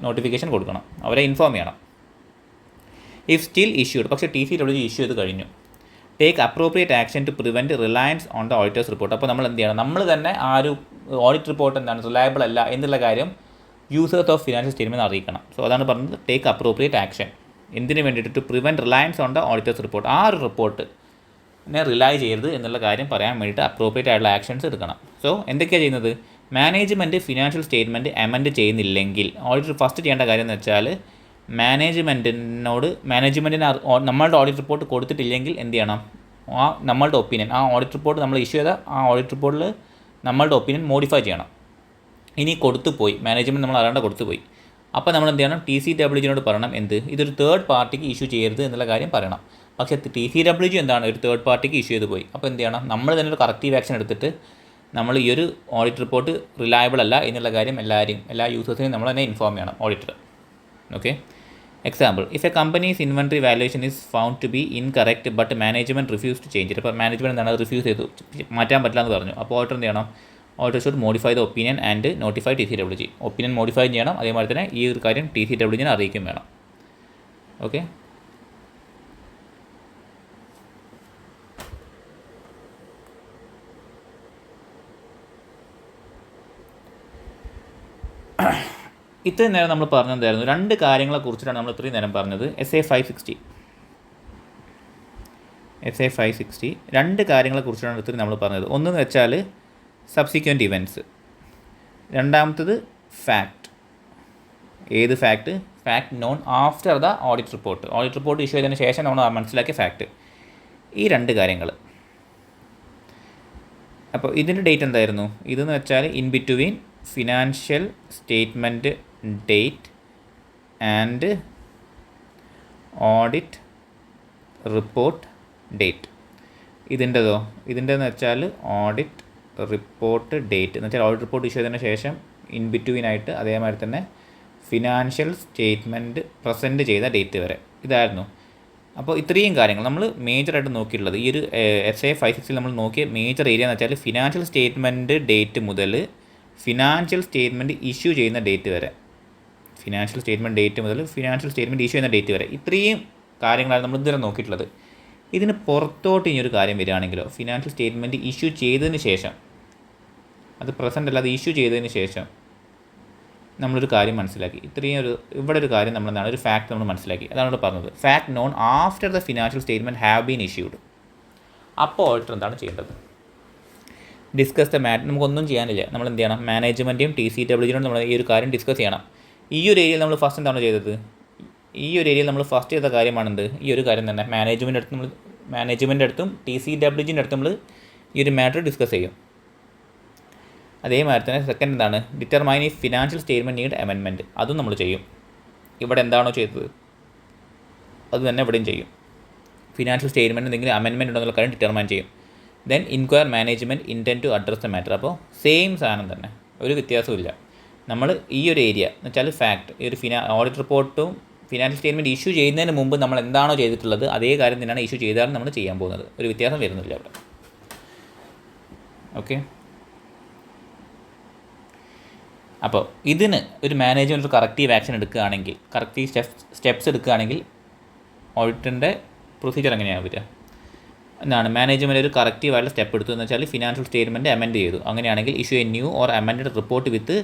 നോട്ടിഫിക്കേഷൻ കൊടുക്കണം, അവരെ ഇൻഫോം ചെയ്യണം. ഇഫ് സ്റ്റിൽ ഇഷ്യൂഡ്, പക്ഷേ TCWG ഇഷ്യൂ ചെയ്ത് കഴിഞ്ഞു, take appropriate action to prevent reliance on the auditor's report. അപ്പോൾ നമ്മൾ എന്ത് ചെയ്യണം, നമ്മൾ തന്നെ ആ ഒരു ഓഡിറ്റ് റിപ്പോർട്ട് എന്താണ് റിലയബിൾ അല്ല എന്നുള്ള കാര്യം യൂസേഴ്സ് ഓഫ് ഫിനാൻഷ്യൽ സ്റ്റേറ്റ്മെൻറ്റ് അറിയിക്കണം. സോ അതാണ് പറഞ്ഞത് ടേക്ക് അപ്രോപ്രിയേറ്റ് ആക്ഷൻ. എന്തിനു വേണ്ടിയിട്ട്, to prevent reliance on the auditor's report. ആ ഒരു റിപ്പോർട്ടിനെ റിലൈ ചെയ്യരുത് എന്നുള്ള കാര്യം പറയാൻ വേണ്ടിയിട്ട് അപ്രോപ്രിയേറ്റ് ആയിട്ടുള്ള ആക്ഷൻസ് എടുക്കണം. സോ എന്തൊക്കെയാണ് ചെയ്യുന്നത്, മാനേജ്മെൻറ്റ് ഫിനാൻഷ്യൽ സ്റ്റേറ്റ്മെൻറ്റ് അമെൻഡ് ചെയ്യുന്നില്ലെങ്കിൽ ഓഡിറ്റർ ഫസ്റ്റ് ചെയ്യേണ്ട കാര്യം എന്ന് വെച്ചാൽ മാനേജ്മെൻറ്റിന് നമ്മളുടെ ഓഡിറ്റ് റിപ്പോർട്ട് കൊടുത്തിട്ടില്ലെങ്കിൽ എന്ത് ചെയ്യണം, ആ നമ്മളുടെ ഒപ്പീനിയൻ, ആ ഓഡിറ്റ് റിപ്പോർട്ട് നമ്മൾ ഇഷ്യൂ ചെയ്ത ആ ഓഡിറ്റ് റിപ്പോർട്ടിൽ നമ്മളുടെ ഒപ്പീനിയൻ മോഡിഫൈ ചെയ്യണം. ഇനി കൊടുത്തുപോയി, മാനേജ്മെൻറ്റ് നമ്മൾ അറിയാണ്ട് കൊടുത്തുപോയി, അപ്പോൾ നമ്മൾ എന്ത് ചെയ്യണം, TCWG പറയണം എന്ത്, ഇതൊരു തേർഡ് പാർട്ടിക്ക് ഇഷ്യൂ ചെയ്യരുത് എന്നുള്ള കാര്യം പറയണം. പക്ഷേ TCWG എന്താണ്, ഒരു തേർഡ് പാർട്ടിക്ക് ഇഷ്യൂ ചെയ്ത് പോയി. അപ്പോൾ എന്ത് ചെയ്യണം, നമ്മൾ തന്നെ ഒരു കറക്റ്റീവ് ആക്ഷൻ എടുത്തിട്ട് നമ്മൾ ഈ ഒരു ഓഡിറ്റ് റിപ്പോർട്ട് റിലയബിൾ അല്ല എന്നുള്ള കാര്യം എല്ലാ യൂസേഴ്സിനെയും നമ്മൾ തന്നെ ഇൻഫോം ചെയ്യണം, auditor. Okay, example, if a company's inventory valuation is found to be incorrect but management refuse to change it. അപ്പോൾ മാനേജ്മെൻറ്റ് എന്താണ്, റിഫ്യൂസ് ചെയ്തു, മാറ്റാൻ പറ്റില്ല എന്ന് പറഞ്ഞു. അപ്പോൾ ഓഡിറ്റർ എന്ത് ചെയ്യണം, auditor should modify the opinion and notify TCWG. Opinion modify ചെയ്യണം, അതേമാതിരി തന്നെ ഈ ഒരു കാര്യം TCWG അറിയിക്കും വേണം. ഓക്കെ, ഇത്രയും നേരം നമ്മൾ പറഞ്ഞതായിരുന്നു, രണ്ട് കാര്യങ്ങളെക്കുറിച്ചിട്ടാണ് നമ്മൾ ഇത്രയും നേരം പറഞ്ഞത്. SA 560 രണ്ട് കാര്യങ്ങളെക്കുറിച്ചിട്ടാണ് ഇത്രയും നമ്മൾ പറഞ്ഞത്. ഒന്നെന്ന് വെച്ചാൽ സബ്സിക്വൻറ്റ് ഇവൻറ്റ്സ്, രണ്ടാമത്തത് ഫാക്റ്റ്. ഏത് fact non after the audit report issue ചെയ്തതിന് ശേഷം നമ്മൾ മനസ്സിലാക്കിയ ഫാക്റ്റ്. ഈ രണ്ട് കാര്യങ്ങൾ. അപ്പോൾ ഇതിൻ്റെ ഡേറ്റ് എന്തായിരുന്നു, ഇതെന്ന് വെച്ചാൽ in between financial statement date and audit report date. ഇതിൻ്റെന്ന് വെച്ചാൽ ഓഡിറ്റ് റിപ്പോർട്ട് ഡേറ്റ് എന്ന് വെച്ചാൽ ഓഡിറ്റ് റിപ്പോർട്ട് ഇഷ്യൂ ചെയ്തതിന് ശേഷം ഇൻ ബിറ്റ്വീൻ ആയിട്ട്, അതേമാതിരി തന്നെ ഫിനാൻഷ്യൽ സ്റ്റേറ്റ്മെൻറ്റ് പ്രസൻറ്റ് ചെയ്ത ഡേറ്റ് വരെ. ഇതായിരുന്നു. അപ്പോൾ ഇത്രയും കാര്യങ്ങൾ നമ്മൾ മേജറായിട്ട് നോക്കിയിട്ടുള്ളത്. ഈ ഒരു SA 560 നമ്മൾ നോക്കിയ മേജർ ഏരിയ എന്ന് വെച്ചാൽ ഫിനാൻഷ്യൽ സ്റ്റേറ്റ്മെൻറ്റ് ഡേറ്റ് മുതൽ ഫിനാൻഷ്യൽ സ്റ്റേറ്റ്മെൻറ്റ് ഇഷ്യൂ ചെയ്യുന്ന ഡേറ്റ് വരെ, ഫിനാൻഷ്യൽ സ്റ്റേറ്റ്മെൻറ്റ് ഇഷ്യൂ ചെയ്യുന്ന ഡേറ്റ് വരെ. ഇത്രയും കാര്യങ്ങളാണ് നമ്മൾ ഇതുവരെ നോക്കിയിട്ടുള്ളത്. ഇതിന് പുറത്തോട്ട് ഇനിയൊരു കാര്യം വരികയാണെങ്കിലോ, ഫിനാൻഷ്യൽ സ്റ്റേറ്റ്മെൻറ്റ് ഇഷ്യൂ ചെയ്തതിന് ശേഷം, അത് പ്രസൻ്റ് അല്ലാതെ ഇഷ്യൂ ചെയ്തതിന് ശേഷം നമ്മളൊരു കാര്യം മനസ്സിലാക്കി. ഇവിടെ ഒരു കാര്യം നമ്മളെന്താണ്, ഒരു ഫാക്ട് നമ്മൾ മനസ്സിലാക്കി. അതാണ് ഇവിടെ പറഞ്ഞത്, fact non after the financial statement have been issued. അപ്പോൾ ഓഡിറ്റർ എന്താണ് ചെയ്യേണ്ടത്, ഡിസ്കസ് ദ മാറ്റർ. നമുക്കൊന്നും ചെയ്യാനില്ല, നമ്മൾ എന്ത് ചെയ്യണം, മാനേജ്മെൻറ്റും TCWG നമ്മൾ ഈ ഒരു കാര്യം ഡിസ്കസ് ചെയ്യണം. ഈ ഒരു ഏരിയയിൽ നമ്മൾ ഫസ്റ്റ് എന്താണ് ചെയ്തത്, ഈ ഒരു ഏരിയയിൽ നമ്മൾ ഫസ്റ്റ് ചെയ്ത കാര്യമാണെന്ത്, ഈ ഒരു കാര്യം തന്നെ മാനേജ്മെൻറ്റ് അടുത്തും TCWG അടുത്തും നമ്മൾ ഈ ഒരു മാറ്റർ ഡിസ്കസ് ചെയ്യും. അതേമാതിരി തന്നെ സെക്കൻഡ് എന്താണ്, ഡിറ്റർമൈൻ ഈ ഫിനാൻഷ്യൽ സ്റ്റേറ്റ്മെൻറ്റ് നീഡ് അമെൻമെൻറ്റ്, അതും നമ്മൾ ചെയ്യും. ഇവിടെ എന്താണോ ചെയ്തത് അത് തന്നെ ഇവിടെയും ചെയ്യും. ഫിനാൻഷ്യൽ സ്റ്റേറ്റ്മെൻറ്റ് എന്തെങ്കിലും അമെൻമെൻറ്റ് ഉണ്ടോ എന്നുള്ള കാര്യം ഡിറ്റർമൈൻ ചെയ്യും. Then inquire management intent to address the matter. അപ്പോൾ സെയിം സാധനം തന്നെ, ഒരു വ്യത്യാസമില്ല. നമ്മൾ ഈ ഒരു ഏരിയ എന്ന് വെച്ചാൽ ഫാക്ട്, ഈ ഒരു ഓഡിറ്റ് റിപ്പോർട്ടും ഫിനാൻഷ്യൽ സ്റ്റേറ്റ്മെൻറ്റ് ഇഷ്യൂ ചെയ്യുന്നതിന് മുമ്പ് നമ്മൾ എന്താണോ ചെയ്തിട്ടുള്ളത് അതേ കാര്യം തന്നെയാണ് ഇഷ്യൂ ചെയ്താലും നമ്മൾ ചെയ്യാൻ പോകുന്നത്. ഒരു വ്യത്യാസം വരുന്നില്ല അവിടെ. ഓക്കെ, അപ്പോൾ ഇതിന് ഒരു മാനേജ്മെൻറ്റ് ഒരു കറക്റ്റീവ് ആക്ഷൻ എടുക്കുകയാണെങ്കിൽ, കറക്റ്റീവ് സ്റ്റെപ്സ് എടുക്കുകയാണെങ്കിൽ ഓഡിറ്ററിൻ്റെ പ്രൊസീജിയർ എങ്ങനെയാണ് വരിക എന്നാണ്. മാനേജ്മെൻറ്റ് ഒരു കറക്റ്റീവായിട്ടുള്ള സ്റ്റെപ്പ് എടുത്തു എന്ന് വെച്ചാൽ ഫിനാൻഷ്യൽ സ്റ്റേറ്റ്മെൻറ്റ് അമെൻഡ് ചെയ്തു. അങ്ങനെയാണെങ്കിൽ issue a new or amended report with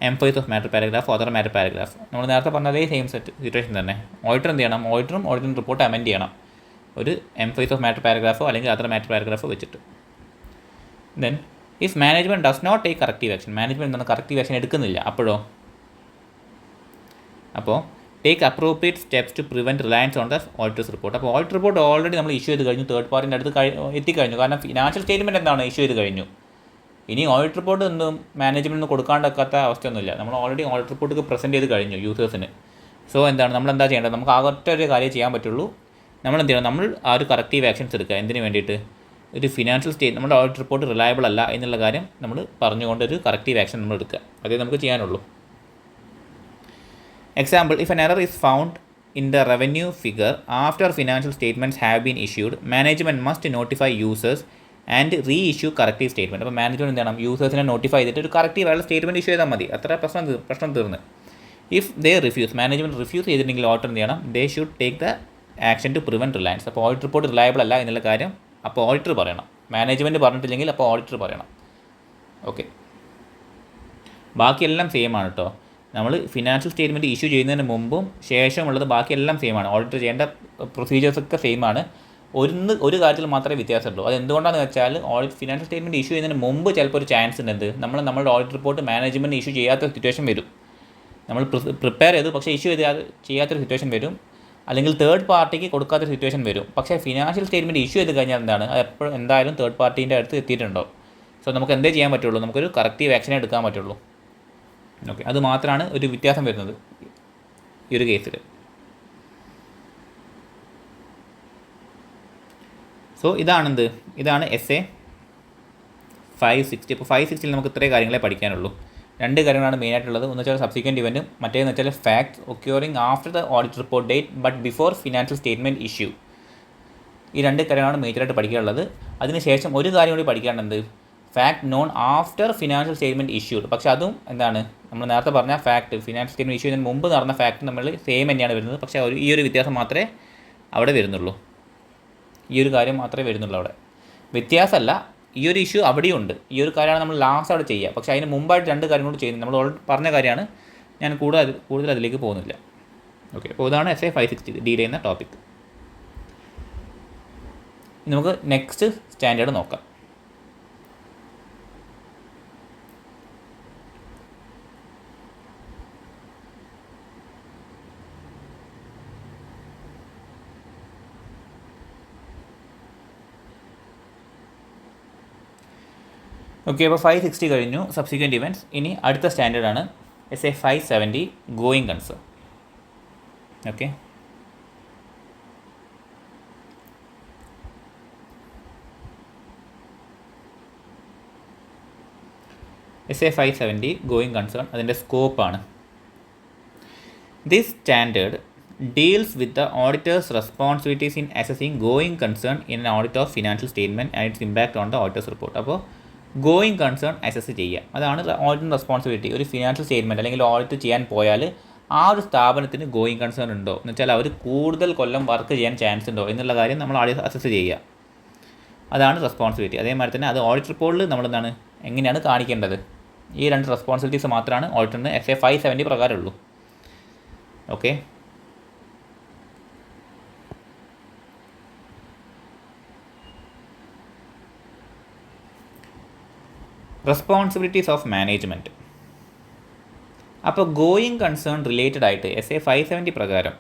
emphasis of matter paragraph, other matter paragraph. നമ്മൾ നേരത്തെ പറഞ്ഞ അതേ സെയിം സിറ്റുവേഷൻ തന്നെ. ഓഡിറ്റർ എന്ത് ചെയ്യണം, ഓഡിറ്ററും റിപ്പോർട്ട് അമെൻഡ് ചെയ്യണം, ഒരു എംഫൈസ് ഓഫ് മാറ്റർ പാരഗ്രാഫോ അല്ലെങ്കിൽ അതർ മാറ്റർ പാരഗ്രാഫോ വെച്ചിട്ട്. Then if management does not take corrective action, management എന്താണ് കറക്റ്റീവ് ആക്ഷൻ എടുക്കുന്നില്ല, അപ്പോൾ take appropriate steps to prevent reliance on the auditor's report. അപ്പോൾ ഓഡിറ്റ് റിപ്പോർട്ട് ഓൾറെഡി നമ്മൾ ഇഷ്യൂ ചെയ്ത് കഴിഞ്ഞു, തേർഡ് പാർട്ടിൻ്റെ അടുത്ത് എത്തിക്കഴിഞ്ഞു. കാരണം ഫിനാൻഷ്യൽ സ്റ്റേറ്റ്മെൻറ്റ് എന്താണ് ഇഷ്യൂ ചെയ്ത് കഴിഞ്ഞു. ഇനി ഓഡിറ്റ് റിപ്പോർട്ട് ഒന്നും മാനേജ്മെൻറ്റിന് കൊടുക്കാണ്ടാക്കാത്ത അവസ്ഥയൊന്നുമില്ല. നമ്മൾ ഓൾറെഡി ഓഡിറ്റ് റിപ്പോർട്ട് പ്രസൻറ്റ് ചെയ്ത് കഴിഞ്ഞു യൂസേഴ്സിന്. സോ എന്താണ് നമ്മൾ എന്താ ചെയ്യേണ്ടത്? നമുക്ക് ആകെ ഒരു കാര്യം ചെയ്യാൻ പറ്റുള്ളൂ. നമ്മൾ എന്ത് ചെയ്യണം? നമ്മൾ ആ ഒരു കറക്റ്റീവ് ആക്ഷൻസ് എടുക്കുക. എന്തിനു വേണ്ടിയിട്ട്? ഒരു ഫിനാൻഷ്യൽ നമ്മുടെ ഓഡിറ്റ് റിപ്പോർട്ട് റിലയബിൾ അല്ല എന്നുള്ള കാര്യം നമ്മൾ പറഞ്ഞുകൊണ്ട് ഒരു കറക്റ്റീവ് ആക്ഷൻ നമ്മൾ എടുക്കുക. അതേ നമുക്ക് ചെയ്യാനുള്ളൂ. Example, if an error is found in the revenue figure after financial statements have been issued, management must notify users and reissue corrective statement. അപ്പോൾ മാനേജ്മെൻറ്റ് എന്ത് ചെയ്യണം? യൂസേഴ്സിനെ നോട്ടിഫൈ ചെയ്തിട്ട് ഒരു കറക്റ്റീവ് ആയുള്ള സ്റ്റേറ്റ്മെൻറ്റ് ഇഷ്യൂ ചെയ്താൽ മതി. അത്ര പ്രശ്നം തീർന്ന്. If they refuse, management refuse ചെയ്തിട്ടുണ്ടെങ്കിൽ ഓഡിറ്റർ എന്ത് ചെയ്യണം? They should take the action to prevent reliance. അപ്പോൾ ഓഡിറ്റ് റിപ്പോർട്ട് റിലയബിൾ അല്ല എന്നുള്ള കാര്യം അപ്പോൾ ഓഡിറ്റർ പറയണം. മാനേജ്മെൻറ്റ് പറഞ്ഞിട്ടില്ലെങ്കിൽ അപ്പോൾ ഓഡിറ്റർ പറയണം. ഓക്കെ, ബാക്കിയെല്ലാം സെയിം ആണ് കേട്ടോ. നമ്മൾ ഫിനാൻഷ്യൽ സ്റ്റേറ്റ്മെൻറ്റ് ഇഷ്യൂ ചെയ്യുന്നതിന് മുമ്പും ശേഷമുള്ളത് ബാക്കിയെല്ലാം സെയിം ആണ്. ഓഡിറ്റർ ചെയ്യേണ്ട പ്രൊസീജിയേഴ്സൊക്കെ സെയിം ആണ്. ഒരു കാര്യത്തിൽ മാത്രമേ വ്യത്യാസമുള്ളൂ. അത് എന്തുകൊണ്ടാണെന്ന് വെച്ചാൽ ഫിനാൻഷ്യൽ സ്റ്റേറ്റ്മെൻറ്റ് ഇഷ്യൂ ചെയ്യുന്നതിന് മുമ്പ് ചിലപ്പോൾ ഒരു ചാൻസ് ഉണ്ട് നമ്മളുടെ ഓഡിറ്റ് റിപ്പോർട്ട് മാനേജ്മെൻറ്റ് ഇഷ്യൂ ചെയ്യാത്ത സിറ്റുവേഷൻ വരും. നമ്മൾ പ്രിപ്പയർ ചെയ്തു പക്ഷേ ഇഷ്യൂ ചെയ്യാത്തൊരു സിറ്റുവേഷൻ വരും. അല്ലെങ്കിൽ തേർഡ് പാർട്ടിക്ക് കൊടുക്കാത്തൊരു സിറ്റുവേഷൻ വരും. പക്ഷേ ഫിനാൻഷ്യൽ സ്റ്റേറ്റ്മെൻറ്റ് ഇഷ്യൂ ചെയ്ത് കഴിഞ്ഞാൽ എന്താണ്? അത് എപ്പോഴും എന്തായാലും തേർഡ് പാർട്ടീൻ്റെ അടുത്ത് എത്തിയിട്ടുണ്ടാവും. സോ നമുക്ക് എന്തേ ചെയ്യാൻ പറ്റുള്ളൂ? നമുക്കൊരു കറക്റ്റീവ് ആക്ഷനെ എടുക്കാൻ പറ്റുള്ളൂ. ഓക്കെ, അത് മാത്രമാണ് ഒരു വ്യത്യാസം വരുന്നത് ഈ ഒരു കേസിൽ. സോ ഇതാണ് SA 560. അപ്പോൾ 560 നമുക്ക് ഇത്രയും കാര്യങ്ങളെ പഠിക്കാനുള്ളൂ. രണ്ട് കാര്യങ്ങളാണ് മെയിനായിട്ടുള്ളത്. ഒന്ന് വെച്ചാൽ സബ്സിക്വൻറ്റ് ഇവൻറ്റും, മറ്റേന്ന് വെച്ചാൽ facts occurring after the audit report date but before financial statement issue. ഈ രണ്ട് കാര്യങ്ങളാണ് മേജറായിട്ട് പഠിക്കാനുള്ളത്. അതിനുശേഷം ഒരു കാര്യം കൂടി പഠിക്കാനുണ്ട്, fact non after financial statement issued. പക്ഷേ അതും എന്താണ്? നമ്മൾ നേരത്തെ പറഞ്ഞ ഫാക്ട് ഫിനാൻഷ്യൽ സ്റ്റേറ്റ്മെൻറ്റ് ഇഷ്യൂ ചെയ്യുന്നതിന് മുമ്പ് നടന്ന ഫാക്ട് നമ്മൾ സെയിം തന്നെയാണ് വരുന്നത്. പക്ഷേ ഈ ഒരു വ്യത്യാസം മാത്രമേ അവിടെ വരുന്നുള്ളൂ. ഈ ഒരു കാര്യം മാത്രമേ വരുന്നുള്ളൂ അവിടെ. വ്യത്യാസമല്ല, ഈ ഒരു ഇഷ്യൂ അവിടെയുണ്ട്. ഈ ഒരു കാര്യമാണ് നമ്മൾ ലാസ്റ്റ് അവിടെ ചെയ്യുക. പക്ഷേ അതിന് മുമ്പായിട്ട് രണ്ട് കാര്യം കൂടി ചെയ്യുന്നത്. നമ്മൾ ഓൾറെഡി പറഞ്ഞ കാര്യമാണ്. ഞാൻ കൂടുതൽ അതിലേക്ക് പോകുന്നില്ല. ഓക്കെ, അപ്പോൾ ഇതാണ് SA 560 ഡീൽ ചെയ്യുന്ന ടോപ്പിക്. നമുക്ക് നെക്സ്റ്റ് സ്റ്റാൻഡേർഡ് നോക്കാം. ഓക്കെ, അപ്പോൾ 560 കഴിഞ്ഞു സബ്സിക്വൻറ്റ് ഇവൻറ്റ്സ്. ഇനി അടുത്ത സ്റ്റാൻഡേർഡാണ് SA 570 going concern. Okay, SA 570 going concern അതിൻ്റെ സ്കോപ്പാണ്. This standard deals with the auditor's responsibilities in assessing going concern in an audit of financial statement and its impact on the auditor's report. അപ്പോൾ going concern assess ചെയ്യുക, അതാണ് auditing responsibility. ഒരു financial statement അല്ലെങ്കിൽ audit ചെയ്യാൻ പോയാൽ ആ ഒരു സ്ഥാപനത്തിന് ഗോയിങ് കൺസേൺ ഉണ്ടോ എന്ന് വെച്ചാൽ അവർ കൂടുതൽ കൊല്ലം വർക്ക് ചെയ്യാൻ ചാൻസ് ഉണ്ടോ എന്നുള്ള കാര്യം നമ്മൾ ആദ്യം അസസ് ചെയ്യുക. അതാണ് റെസ്പോൺസിബിലിറ്റി. അതേമാതിരി തന്നെ അത് ഓഡിറ്റ് റിപ്പോർട്ടിൽ നമ്മളെന്താണ് എങ്ങനെയാണ് കാണിക്കേണ്ടത്. ഈ രണ്ട് റെസ്പോൺസിബിലിറ്റീസ് മാത്രമാണ് ഓഡിറ്ററിന് SA 570 പ്രകാരമുള്ളൂ. Okay, responsibilities of management. അപ്പോൾ ഗോയിങ് കൺസേൺ റിലേറ്റഡ് ആയിട്ട് SA 570 പ്രകാരം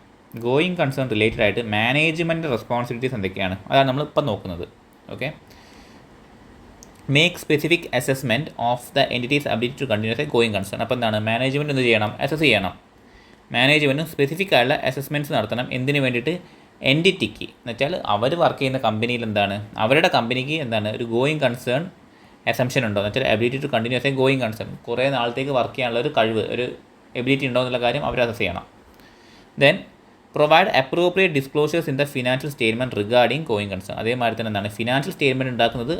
ഗോയിങ് കൺസേൺ റിലേറ്റഡ് ആയിട്ട് മാനേജ്മെൻറ്റ് റെസ്പോൺസിബിലിറ്റീസ് എന്തൊക്കെയാണ് അതാണ് നമ്മളിപ്പോൾ നോക്കുന്നത്. Okay, make specific assessment of the entity's ability to continues a going concern. അപ്പോൾ എന്താണ്? മാനേജ്മെൻറ്റ് എന്ത് ചെയ്യണം? അസസ് ചെയ്യണം. മാനേജ്മെൻറ്റ് സ്പെസിഫിക് ആയുള്ള അസസ്മെൻറ്റ്സ് നടത്തണം. എന്തിനു വേണ്ടിയിട്ട്? എൻറ്റിറ്റിക്ക് എന്ന് വെച്ചാൽ അവർ വർക്ക് ചെയ്യുന്ന കമ്പനിയിൽ എന്താണ് അവരുടെ കമ്പനിക്ക് എന്താണ് ഒരു ഗോയിങ് കൺസേൺ അസംഷൻ ഉണ്ടോ എന്ന് വെച്ചാൽ ability to continues a going concern, കുറേ നാളത്തേക്ക് വർക്ക് ചെയ്യാനുള്ള ഒരു കഴിവ്, ഒരു എബിലിറ്റി ഉണ്ടോ എന്നുള്ള കാര്യം അവർ അസസ് ചെയ്യണം. Then provide appropriate disclosures in the financial statement regarding going concern. അതേമാതിരി തന്നെ എന്താണ് ഫിനാൻഷ്യൽ സ്റ്റേറ്റ്മെൻറ്റ് ഉണ്ടാക്കുന്നത്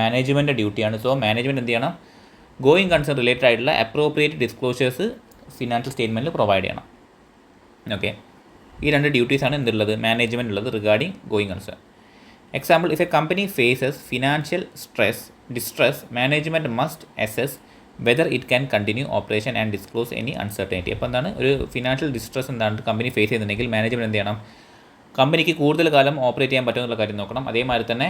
മാനേജ്മെൻറ്റ് ഡ്യൂട്ടിയാണ്. സോ മാനേജ്മെൻറ്റ് എന്ത് ചെയ്യണം? ഗോയിങ് കൺസേൺ റിലേറ്റഡ് ആയിട്ടുള്ള അപ്രോപ്രിയേറ്റ് ഡിസ്ക്ലോഷേഴ്സ് ഫിനാൻഷ്യൽ സ്റ്റേറ്റ്മെൻറ്റിൽ പ്രൊവൈഡ് ചെയ്യണം. ഓക്കെ, ഈ രണ്ട് ഡ്യൂട്ടീസാണ് എന്തുള്ളത്? മാനേജ്മെൻറ്റ് ഉള്ളത് regarding going concern. Example, if a company faces financial distress, management must assess whether it can continue operation and disclose any uncertainty. അപ്പോൾ എന്താണ് ഒരു financial distress എന്താണ് company face ചെയ്യുന്നുണ്ടെങ്കിൽ management എന്ത് ചെയ്യണം? കമ്പനിക്ക് കൂടുതൽ കാലം ഓപ്പറേറ്റ് ചെയ്യാൻ പറ്റുമെന്നുള്ള കാര്യം നോക്കണം. അതേമാതിരി തന്നെ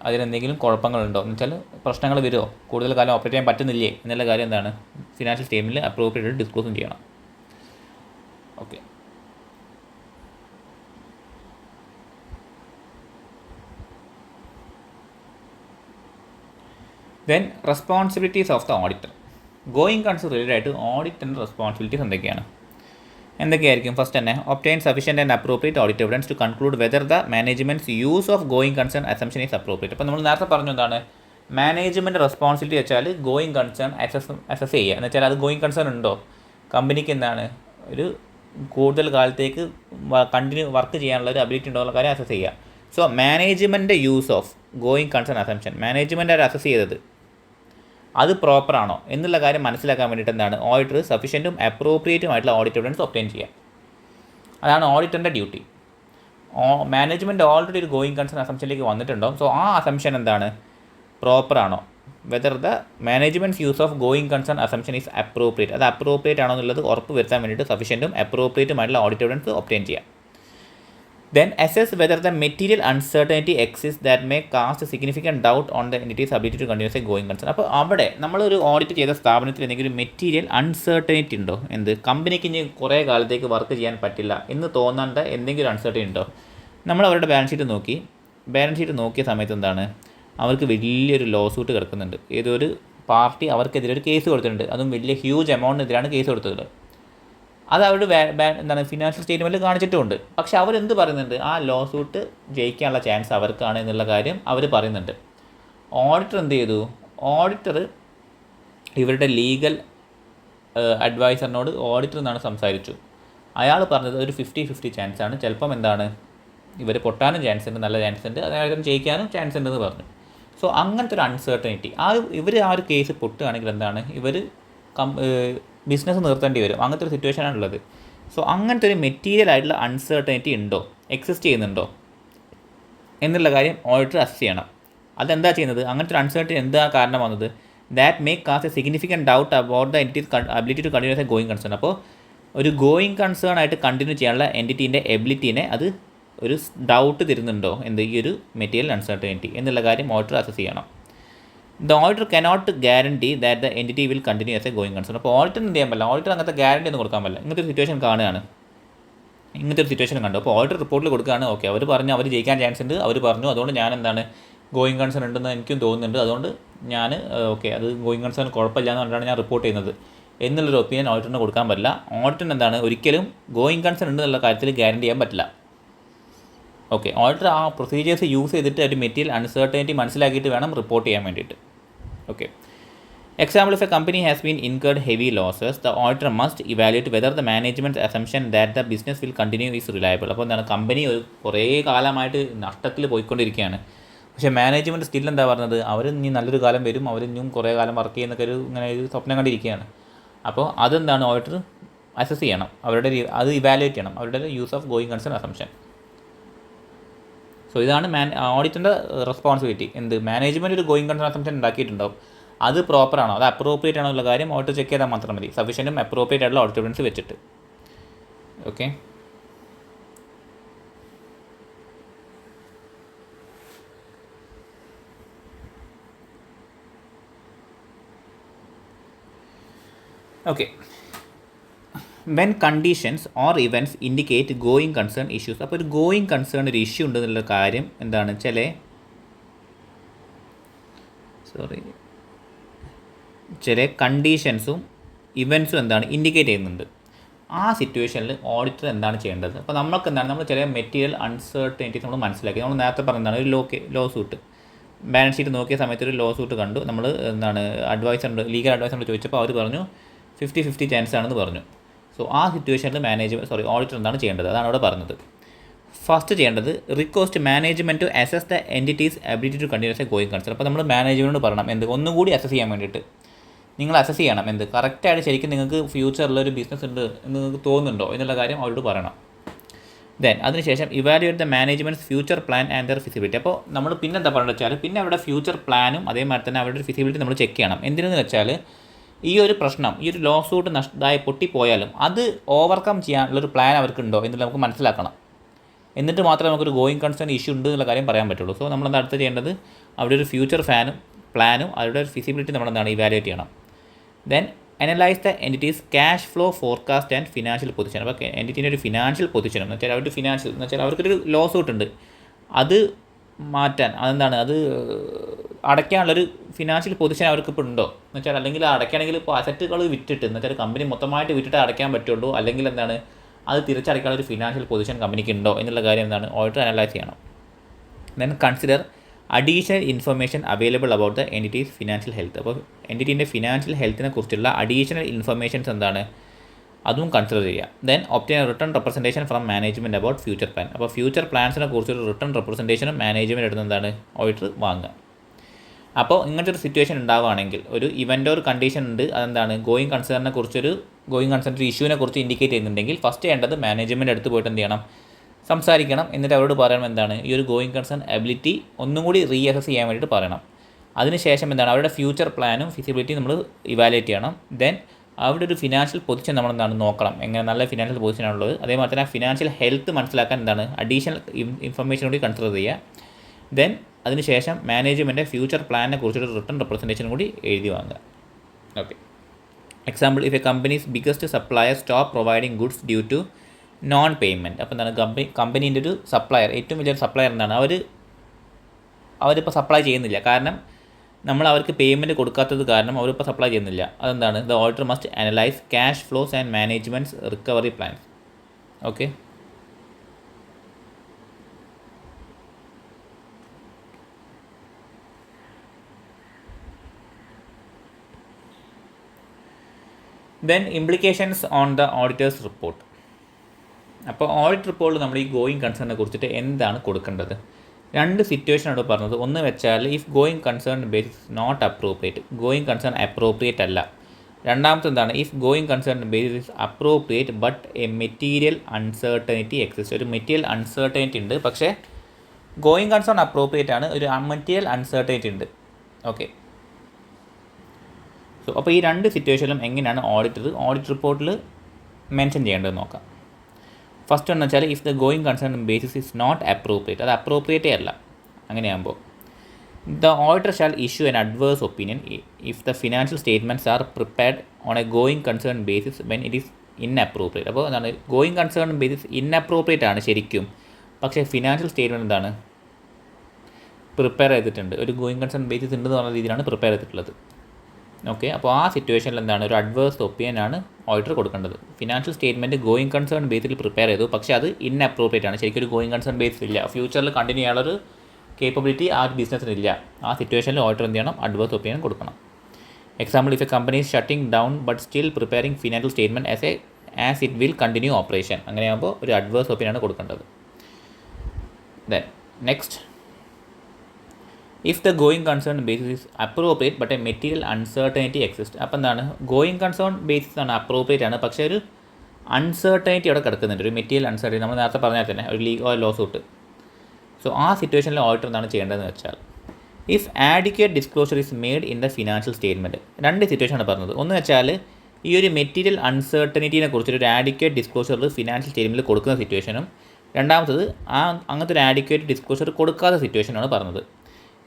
അതിലെന്തെങ്കിലും കുഴപ്പങ്ങളുണ്ടോ എന്ന് വെച്ചാൽ പ്രശ്നങ്ങൾ വരുമോ, കൂടുതൽ കാലം ഓപ്പറേറ്റ് ചെയ്യാൻ പറ്റുന്നില്ലേ എന്നുള്ള കാര്യം എന്താണ് ഫിനാൻഷ്യൽ സ്റ്റേറ്റ്മെൻറ്റിൽ അപ്രോപ്രിയേറ്റ് ഡിസ്ക്ലോസും ചെയ്യണം. Okay, then responsibilities of the auditor. Going concern related ആയിട്ട് ഓഡിറ്ററിൻ്റെ റെസ്പോൺസിബിലിറ്റീസ് എന്തൊക്കെയായിരിക്കും? ഫസ്റ്റ് തന്നെ obtain sufficient and appropriate audit evidence to conclude whether the management's use of going concern assumption is appropriate. അപ്പോൾ നമ്മൾ നേരത്തെ പറഞ്ഞു എന്താണ് മാനേജ്മെൻറ്റ് റെസ്പോൺസിബിലിറ്റി വെച്ചാൽ ഗോയിങ് കൺസേൺ അസസ് ചെയ്യുക എന്ന് വെച്ചാൽ അത് ഗോയിങ് കൺസേൺ ഉണ്ടോ, കമ്പനിക്ക് എന്താണ് ഒരു കൂടുതൽ കാലത്തേക്ക് കണ്ടിന്യൂ വർക്ക് ചെയ്യാനുള്ള ഒരു അബിലിറ്റി ഉണ്ടോ എന്നുള്ള കാര്യം അസസ് ചെയ്യുക. So management use of going concern assumption, management അവർ അസസ് ചെയ്തത് അത് പ്രോപ്പറാണോ എന്നുള്ള കാര്യം മനസ്സിലാക്കാൻ വേണ്ടിയിട്ട് എന്താണ് ഓഡിറ്റർ സഫീഷ്യൻറ്റും അപ്രോപ്രിയേറ്റുമായിട്ടുള്ള ഓഡിറ്റ് എവിഡൻസ് ഒബ്റ്റെയിൻ ചെയ്യുക. അതാണ് ഓഡിറ്ററിൻ്റെ ഡ്യൂട്ടി. മാനേജ്മെൻറ്റ് ഓൾറെഡി ഒരു ഗോയിങ് കൺസേൺ അസംഷനിലേക്ക് വന്നിട്ടുണ്ടാവും. സോ ആ അസംഷൻ എന്താണ് പ്രോപ്പറാണോ, whether the management's use of going concern assumption is appropriate, അത് അപ്രോപ്രിയേറ്റ് ആണോ എന്നുള്ളത് ഉറപ്പ് വരുത്താൻ വേണ്ടിയിട്ട് സഫീഷ്യൻറ്റും അപ്രോപ്രിയേറ്റുമായിട്ടുള്ള ഓഡിറ്റ് എവിഡൻസ് ഒബ്റ്റെയിൻ ചെയ്യാം. Then assess whether the material uncertainty exists that may cast a significant doubt on the entity's ability to continue a going concern. അപ്പോൾ അവിടെ നമ്മളൊരു ഓഡിറ്റ് ചെയ്ത സ്ഥാപനത്തിൽ എന്തെങ്കിലും മെറ്റീരിയൽ അൺസർട്ടനിറ്റി ഉണ്ടോ, കമ്പനിക്ക് ഇനി കുറേ കാലത്തേക്ക് വർക്ക് ചെയ്യാൻ പറ്റില്ല എന്ന് തോന്നേണ്ട എന്തെങ്കിലും അൺസർട്ടനിറ്റി ഉണ്ടോ. നമ്മൾ അവരുടെ ബാലൻസ് ഷീറ്റ് നോക്കിയ സമയത്ത് എന്താണ് അവർക്ക് വലിയൊരു ലോ സൂട്ട് കിടക്കുന്നുണ്ട്. ഏതൊരു പാർട്ടി അവർക്കെതിരെ ഒരു കേസ് കൊടുത്തിട്ടുണ്ട്, അതും വലിയ ഹ്യൂജ് എമൗണ്ടിനെതിരാണ് കേസ് കൊടുത്തത്. അത് അവർ ഫിനാൻഷ്യൽ സ്റ്റേറ്റ്മെൻറ്റിൽ കാണിച്ചിട്ടുമുണ്ട്. പക്ഷെ അവരെന്ത് പറയുന്നുണ്ട്, ആ ലോ സൂട്ട് ജയിക്കാനുള്ള ചാൻസ് അവർക്കാണ് എന്നുള്ള കാര്യം അവർ പറയുന്നുണ്ട്. ഓഡിറ്റർ എന്ത് ചെയ്തു, ഓഡിറ്റർ ഇവരുടെ ലീഗൽ അഡ്വൈസറിനോട് ഓഡിറ്റർ എന്നാണ് സംസാരിച്ചു. അയാൾ പറഞ്ഞത് ഒരു 50-50 ചാൻസാണ്, ചിലപ്പം ഇവർ പൊട്ടാനും ചാൻസ് ഉണ്ട്, നല്ല ചാൻസ് ഉണ്ട്, അതായത് ജയിക്കാനും ചാൻസ് ഉണ്ടെന്ന് പറഞ്ഞു. സോ അങ്ങനത്തെ ഒരു അൺസർട്ടനിറ്റി ഇവർ ആ ഒരു കേസ് പൊട്ടുകയാണെങ്കിൽ ഇവർ ബിസിനസ് നിർത്തേണ്ടി വരും. അങ്ങനത്തെ ഒരു സിറ്റുവേഷനാണുള്ളത്. സോ അങ്ങനത്തെ ഒരു മെറ്റീരിയൽ ആയിട്ടുള്ള അൺസർട്ടനിറ്റി ഉണ്ടോ, എക്സിസ്റ്റ് ചെയ്യുന്നുണ്ടോ എന്നുള്ള കാര്യം ഓഡിറ്റർ അസസ് ചെയ്യണം. അതെന്താ ചെയ്യുന്നത്, അങ്ങനത്തെ ഒരു അൺസർട്ടനിറ്റി എന്താ കാരണം വന്നത്, that make cast a significant doubt about the entity's ability to continue a going concern. അപ്പോൾ ഒരു ഗോയിങ് കൺസേൺ ആയിട്ട് കണ്ടിന്യൂ ചെയ്യാനുള്ള എൻറ്റിറ്റീൻ്റെ എബിലിറ്റീനെ അത് ഒരു ഡൗട്ട് തരുന്നുണ്ടോ ഈ ഒരു മെറ്റീരിയൽ അൺസർട്ടനിറ്റി എന്നുള്ള കാര്യം ഓഡിറ്റർ അസസ് ചെയ്യണം. The auditor cannot guarantee that the entity will continue as A going concern. അപ്പോൾ ഓഡിറ്ററിന് എന്ത് ചെയ്യാൻ പറ്റില്ല, ഓഡിറ്റർ അങ്ങനത്തെ ഗ്യാരണ്ടി ഒന്നും കൊടുക്കാൻ പറ്റില്ല. ഇങ്ങനത്തെ ഒരു സിറ്റുവേഷൻ കാണുകയാണ്, ഇങ്ങനത്തെ ഒരു സിറ്റുവേഷൻ കണ്ടു. അപ്പോൾ ഓഡിറ്റർ റിപ്പോർട്ടിൽ കൊടുക്കുകയാണ്, ഓക്കെ അവർ പറഞ്ഞു അവർ ജയിക്കാൻ ചാൻസ് ഉണ്ട്, അവർ പറഞ്ഞു അതുകൊണ്ട് ഞാൻ ഗോയിങ് കൺസേൺ ഉണ്ടെന്ന് എനിക്കും തോന്നുന്നുണ്ട്, അതുകൊണ്ട് ഞാൻ ഓക്കെ അത് ഗോയിങ് കൺസേൺ കുഴപ്പമില്ല എന്ന് പറഞ്ഞാണ് ഞാൻ റിപ്പോർട്ട് ചെയ്യുന്നത് എന്നുള്ളൊരു ഒപ്പീനിയൻ ഓഡിറ്ററിന് കൊടുക്കാൻ പറ്റില്ല. ഓഡിറ്ററിന് ഒരിക്കലും ഗോയിങ് കൺസേൺ ഉണ്ടെന്നുള്ള കാര്യത്തിൽ ഗ്യാരണ്ടി ചെയ്യാൻ പറ്റില്ല. ഓക്കെ, ഓഡിറ്റർ ആ പ്രൊസീജിയേഴ്സ് യൂസ് ചെയ്തിട്ട് ഒരു മെറ്റീരിയൽ അൺസർട്ടനിറ്റി മനസ്സിലാക്കിയിട്ട് വേണം റിപ്പോർട്ട് ചെയ്യാൻ വേണ്ടിയിട്ട്. Okay. Example, if a company has been incurred heavy losses, the auditor must evaluate whether the management's assumption that the business will continue is reliable. അപ്പോൾ company കുറേ കാലമായിട്ട് നഷ്ടത്തിൽ പോയിക്കൊണ്ടിരിക്കുകയാണ്, പക്ഷേ മാനേജ്മെൻറ്റ് സ്റ്റിൽ എന്താ പറഞ്ഞത്, അവർ ഇനി നല്ലൊരു കാലം വരും, അവർ ഇനിയും കുറേ കാലം വർക്ക് ചെയ്യുന്നൊക്കെ ഇങ്ങനെ ഒരു സ്വപ്നം കണ്ടിരിക്കുകയാണ്. അപ്പോൾ അതെന്താണ് ഓഡിറ്റർ അസസ് ചെയ്യണം, അത് ഇവാലുവേറ്റ് ചെയ്യണം, അവരുടെ use of going concern assumption. So ഇതാണ് ഓഡിറ്റിൻ്റെ റെസ്പോൺസിബിലിറ്റി. മാനേജ്മെൻറ്റ് ഒരു ഗോയിങ് കൺസേൺ അസംഷൻ ഉണ്ടാക്കിയിട്ടുണ്ടാവും, അത് പ്രോപ്പറാണോ, അത് അപ്രോപ്രിയേറ്റ് ആണോ എന്നുള്ള കാര്യം ഓഡിറ്റർ ചെക്ക് ചെയ്താൽ മാത്രം മതി, സഫീഷ്യൻറ്റും അപ്രോപ്രിയേറ്റ് ആയിട്ടുള്ള ഓഡിറ്റ് എവിഡൻസ് വെച്ചിട്ട്. Okay, okay. When conditions or events indicate going concern issues. അപ്പോൾ ഒരു ഗോയിങ് കൺസേൺ ഒരു ഇഷ്യൂ ഉണ്ടെന്നുള്ള കാര്യം ചില കണ്ടീഷൻസും ഇവൻറ്റ്സും ഇൻഡിക്കേറ്റ് ചെയ്യുന്നുണ്ട്. ആ സിറ്റുവേഷനിൽ ഓഡിറ്റർ എന്താണ് ചെയ്യേണ്ടത്? അപ്പോൾ നമ്മൾ ചില മെറ്റീരിയൽ അൺസർട്ടനിറ്റീസ് നമ്മൾ മനസ്സിലാക്കി. നമ്മൾ നേരത്തെ പറഞ്ഞതാണ് ഒരു ലോ സൂട്ട്, ബാലൻസ് ഷീറ്റ് നോക്കിയ സമയത്ത് ഒരു ലോ സൂട്ട് കണ്ടു. നമ്മൾ ലീഗൽ അഡ്വൈസറിനോട് ചോദിച്ചപ്പോൾ അവർ പറഞ്ഞു 50-50 ചാൻസ് ആണെന്ന് പറഞ്ഞു. സോ ആ സിറ്റുവേഷനിൽ ഓഡിറ്റർ എന്താണ് ചെയ്യേണ്ടത്? അതാണ് അവിടെ പറഞ്ഞത്. ഫസ്റ്റ് ചെയ്യേണ്ടത് request management to assess the entity's ability to continues a going concern. അപ്പോൾ നമ്മൾ മാനേജ്മെൻറ്റിനോട് പറയണം ഒന്നുകൂടി അസസ് ചെയ്യാൻ വേണ്ടിയിട്ട് നിങ്ങൾ അസസ് ചെയ്യണം കറക്റ്റായിട്ട് ശരിക്കും നിങ്ങൾക്ക് ഫ്യൂച്ചറിലൊരു ബിസിനസ് ഉണ്ട് എന്ന് നിങ്ങൾക്ക് തോന്നുന്നുണ്ടോ എന്നുള്ള കാര്യം അവരോട് പറയണം. ദെൻ അതിനുശേഷം evaluate the management's future plan and there feasibility. അപ്പോൾ നമ്മൾ പിന്നെ എന്താ പറയുന്നത് വെച്ചാൽ പിന്നെ അവരുടെ ഫ്യൂച്ചർ പ്ലാനും അതേമാതിരി തന്നെ അവരുടെ ഫിസിബിലിറ്റി നമ്മൾ ചെക്ക് ചെയ്യണം. എന്തിനെന്ന് വെച്ചാൽ ഈ ഒരു പ്രശ്നം, ഈ ഒരു ലോ സൂട്ട് പൊട്ടിപ്പോയാലും അത് ഓവർകം ചെയ്യാനുള്ളൊരു പ്ലാൻ അവർക്കുണ്ടോ എന്നുള്ളത് നമുക്ക് മനസ്സിലാക്കണം. എന്നിട്ട് മാത്രമേ നമുക്കൊരു ഗോയിങ് കൺസേൺ ഇഷ്യൂ ഉണ്ട് എന്നുള്ള കാര്യം പറയാൻ പറ്റുള്ളൂ. സോ നമ്മളെന്താ അടുത്ത് ചെയ്യേണ്ടത്, അവിടെ ഒരു ഫ്യൂച്ചർ പ്ലാനും അവരുടെ ഒരു ഫിസിബിലിറ്റി നമ്മളെന്താണ് ഇവാലുവേറ്റ് ചെയ്യണം. Then analyse the entities cash flow forecast and financial position. അപ്പോൾ എൻറ്റിറ്റീൻ്റെ ഒരു ഫിനാൻഷ്യൽ പൊസിഷൻ എന്ന് വെച്ചാൽ അവരുടെ ഫിനാൻഷ്യൽ എന്ന് വെച്ചാൽ അവർക്കൊരു ലോ സൂട്ട് ഉണ്ട്, അത് മാറ്റാൻ അത് അടയ്ക്കാനുള്ളൊരു ഫിനാൻഷ്യൽ പൊസിഷൻ അവർക്ക് ഇപ്പോൾ ഉണ്ടോ എന്ന് വെച്ചാൽ, അല്ലെങ്കിൽ അടയ്ക്കണമെങ്കിൽ ഇപ്പോൾ അസറ്റുകൾ വിറ്റിട്ട് എന്ന് വെച്ചാൽ കമ്പനി മൊത്തമായിട്ട് വിറ്റിട്ട് അടയ്ക്കാൻ പറ്റുള്ളൂ, അല്ലെങ്കിൽ എന്താണ് അത് തിരിച്ചടയ്ക്കാനുള്ള ഒരു ഫിനാൻഷ്യൽ പൊസിഷൻ കമ്പനിക്ക് ഉണ്ടോ എന്നുള്ള കാര്യം എന്താണ് ഓഡിറ്റർ അനലൈസ് ചെയ്യണം. Then consider additional information available about the entities financial health. അപ്പോൾ എൻറ്റിറ്റീൻ്റെ ഫിനാൻഷ്യൽ ഹെൽത്തിനെ കുറിച്ചുള്ള അഡീഷണൽ ഇൻഫർമേഷൻസ് എന്താണ് അതും കൺസിഡർ ചെയ്യുക. Then obtain written representation from management about future plan. അപ്പോൾ ഫ്യൂച്ചർ പ്ലാൻസിനെ കുറിച്ചൊരു റിട്ടേൺ റെപ്രസെൻറ്റേഷനും മാനേജ്മെൻറ്റ് എടുത്ത് എന്താണ് ഓഡിറ്റർ വാങ്ങുക. അപ്പോൾ ഇങ്ങനത്തെ ഒരു സിറ്റുവേഷൻ ഉണ്ടാവുകയാണെങ്കിൽ ഒരു ഇവൻ്റ് ഒരു കണ്ടീഷൻ ഉണ്ട്, അതെന്താണ് ഗോയിങ് കൺസേണിനെ കുറിച്ചൊരു ഇഷ്യൂവിനെ കുറിച്ച് ഇൻഡിക്കേറ്റ് ചെയ്യുന്നുണ്ടെങ്കിൽ ഫസ്റ്റ് ചെയ്യേണ്ടത് മാനേജ്മെൻറ്റ് അടുത്ത് പോയിട്ട് എന്ത് ചെയ്യണം, സംസാരിക്കണം. എന്നിട്ട് അവരോട് പറയണം എന്താണ് ഈ ഒരു ഗോയിങ് കൺസേൺ എബിലിറ്റി ഒന്നും കൂടി റീഅസസ് ചെയ്യാൻ വേണ്ടിയിട്ട് പറയണം. അതിനുശേഷം എന്താണ് അവരുടെ ഫ്യൂച്ചർ പ്ലാനും ഫിസിബിലിറ്റി നമ്മൾ ഇവാലുവേറ്റ് ചെയ്യണം. ദെൻ അവിടെ ഒരു ഫിനാൻഷ്യൽ പൊസിഷൻ നമ്മൾ എന്താണ് നോക്കണം, എങ്ങനെ നല്ല ഫിനാൻഷ്യൽ പൊസിഷനാണുള്ളത്. അതേപോലെ തന്നെ ഫിനാൻഷ്യൽ ഹെൽത്ത് മനസ്സിലാക്കാൻ എന്താണ് അഡീഷണൽ ഇൻഫർമേഷൻ കൂടി കൺസിഡർ ചെയ്യുക. ദെൻ അതിനുശേഷം മാനേജ്മെൻറ്റ് ഫ്യൂച്ചർ പ്ലാനിനെ കുറിച്ചൊരു റിട്ടേൺ റെപ്രസെൻറ്റേഷൻ കൂടി എഴുതി വാങ്ങുക. ഓക്കെ. Example, if a company's biggest supplier stop providing goods due to non payment. അപ്പോൾ എന്താണ് കമ്പനീൻ്റെ ഒരു സപ്ലയർ, ഏറ്റവും വലിയൊരു സപ്ലയർ എന്താണ് അവരിപ്പോൾ സപ്ലൈ ചെയ്യുന്നില്ല, കാരണം നമ്മൾ അവർക്ക് പേയ്മെൻറ്റ് കൊടുക്കാത്തത് കാരണം അവരിപ്പോൾ സപ്ലൈ ചെയ്യുന്നില്ല. അതെന്താണ് the auditor must analyse cash flows and management's recovery plans. Okay. Then implications on the auditor's report. അപ്പോൾ ഓഡിറ്റ് റിപ്പോർട്ടിൽ നമ്മൾ ഈ ഗോയിങ് കൺസേണിനെ കുറിച്ചിട്ട് എന്താണ് കൊടുക്കേണ്ടത്? രണ്ട് സിറ്റുവേഷനാണ് പറഞ്ഞത്. ഒന്ന് വെച്ചാൽ if going concern basis not appropriate, going concern appropriate അല്ല. രണ്ടാമത്തെ എന്താണ് if going concern basis appropriate but a material uncertainty exist. ഒരു മെറ്റീരിയൽ അൺസർട്ടനിറ്റി ഉണ്ട്, പക്ഷേ ഗോയിങ് കൺസേൺ അപ്രോപ്രിയേറ്റ് ആണ്, ഒരു മെറ്റീരിയൽ അൺസർട്ടനിറ്റി ഉണ്ട്. ഓക്കെ. സോ അപ്പോൾ ഈ രണ്ട് സിറ്റുവേഷനിലും എങ്ങനെയാണ് ഓഡിറ്റ് റിപ്പോർട്ടിൽ മെൻഷൻ ചെയ്യേണ്ടത് നോക്കാം. ഫസ്റ്റ് എന്ന് വെച്ചാൽ if the going concern basis is not appropriate, അത് അപ്രോപ്രിയേറ്റേ അല്ല. അങ്ങനെയാകുമ്പോൾ the auditor shall issue an adverse opinion if the financial statements are prepared on a going concern basis when it is inappropriate. അപ്പോൾ എന്താണ് going concern basis inappropriate ആണ് ശരിക്കും, പക്ഷേ financial statement എന്താണ് പ്രിപ്പയർ ചെയ്തിട്ടുണ്ട്, ഒരു ഗോയിങ് കൺസേൺ ബേസിസ് ഉണ്ടെന്ന് പറഞ്ഞ രീതിയിലാണ് പ്രിപ്പയർ ചെയ്തിട്ടുള്ളത്. ഓക്കെ. അപ്പോൾ ആ സിറ്റുവേഷനിൽ എന്താണ് ഒരു അഡ്വേഴ്സ് ഒപ്പീനിയനാണ് ഓഡിറ്റർ കൊടുക്കേണ്ടത്. ഫിനാൻഷ്യൽ സ്റ്റേറ്റ്മെൻറ്റ് ഗോയിങ് കൺസേൺ ബേസിൽ പ്രിപ്പയർ ചെയ്തു, പക്ഷേ അത് ഇൻഅപ്രോപ്രിയേറ്റ് ആണ്, ശരിക്കും ഒരു ഗോയിങ് കൺസേൺ ബേസ് ഇല്ല, ഫ്യൂച്ചറിൽ കണ്ടിന്യൂ ചെയ്യാനുള്ളൊരു കേപ്പബിലിറ്റി ആ ബിസിനസ്സിനില്ല. ആ സിറ്റുവേഷനിൽ ഓഡിറ്റർ എന്ത് ചെയ്യണം, അഡ്വേഴ്സ് ഒപ്പീനിയൻ കൊടുക്കണം. Example, if a company is shooting down but still preparing financial statement as it will continue operation. അങ്ങനെയാകുമ്പോൾ ഒരു അഡ്വേഴ്സ് ഒപ്പീനിയനാണ് കൊടുക്കേണ്ടത്. Then next, if the going concern basis is appropriate but a material uncertainty exist. അപ്പോൾ എന്താണ് going concern basis ആണ്, appropriate ആണ്, പക്ഷേ ഒരു uncertainty അവിടെ കിടക്കുന്നുണ്ട്, ഒരു മെറ്റീരിയൽ അൺസർട്ടനിറ്റി. നമ്മൾ നേരത്തെ പറഞ്ഞാൽ തന്നെ ഒരു league or law suit. So ആ സിറ്റുവേഷനിൽ ഓഡിറ്റർ എന്താണ് ചെയ്യേണ്ടതെന്ന് വെച്ചാൽ if adequate disclosure is made in the financial statement. രണ്ട് സിറ്റുവേഷനാണ് പറഞ്ഞത്. ഒന്ന് വെച്ചാൽ ഈ ഒരു മെറ്റീരിയൽ അൺസർട്ടനിറ്റിനെ കുറിച്ചൊരു ആഡിക്വേറ്റ് ഡിസ്ക്ലോഷർ ഫിനാൻഷ്യൽ സ്റ്റേറ്റ്മെൻറ്റിൽ കൊടുക്കുന്ന സിറ്റുവേഷനും, രണ്ടാമത്തത് അങ്ങനത്തെ ഒരു ആഡിക്വേറ്റ് ഡിസ്ക്ലോഷർ കൊടുക്കാത്ത സിറ്റുവേഷനാണ് പറഞ്ഞത്.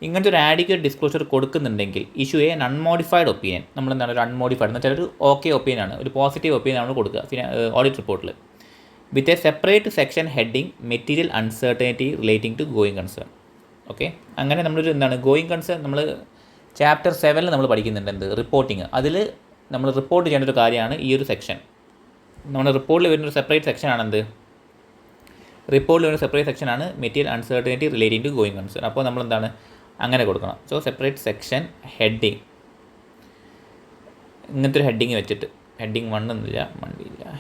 ഇങ്ങനത്തെ ഒരു ആഡിക്വേറ്റ് ഡിസ്ക്ലോഷർ കൊടുക്കുന്നുണ്ടെങ്കിൽ ഇഷ്യൂ എ അൺമോഡിഫൈഡ് ഒപ്പീനിയൻ. നമ്മളെന്താണ് ഒരു അൺമോഡിഫൈഡ് എന്ന് വെച്ചാൽ ഒരു ഓക്കെ ഒപ്പീനിയൻ ആണ്, ഒരു പോസിറ്റീവ് ഒപ്പീനിയൻ ആണ് കൊടുക്കുക ഓഡിറ്റ് റിപ്പോർട്ടിൽ with a separate section heading material uncertainty relating to going concern. Okay. അങ്ങനെ നമ്മളൊരു എന്താണ് ഗോയിങ് കൺസേൺ നമ്മൾ ചാപ്റ്റർ 7 നമ്മൾ പഠിക്കുന്നുണ്ട് എന്ത് റിപ്പോർട്ടിങ്. അതിൽ നമ്മൾ റിപ്പോർട്ട് ചെയ്യേണ്ട ഒരു കാര്യമാണ് ഈ ഒരു സെക്ഷൻ. നമ്മുടെ റിപ്പോർട്ടിൽ വരുന്നൊരു സെപ്പറേറ്റ് സെക്ഷനാണ് എന്ത് റിപ്പോർട്ടിൽ വരുന്ന സെപ്പറേറ്റ് സെക്ഷനാണ് material uncertainty relating to going concern. അപ്പോൾ നമ്മളെന്താണ് അങ്ങനെ കൊടുക്കണം. സോ സെപ്പറേറ്റ് സെക്ഷൻ ഹെഡിങ്, ഇങ്ങനത്തെ ഒരു ഹെഡിങ് വെച്ചിട്ട്, ഹെഡിങ് 1 എന്നില്ല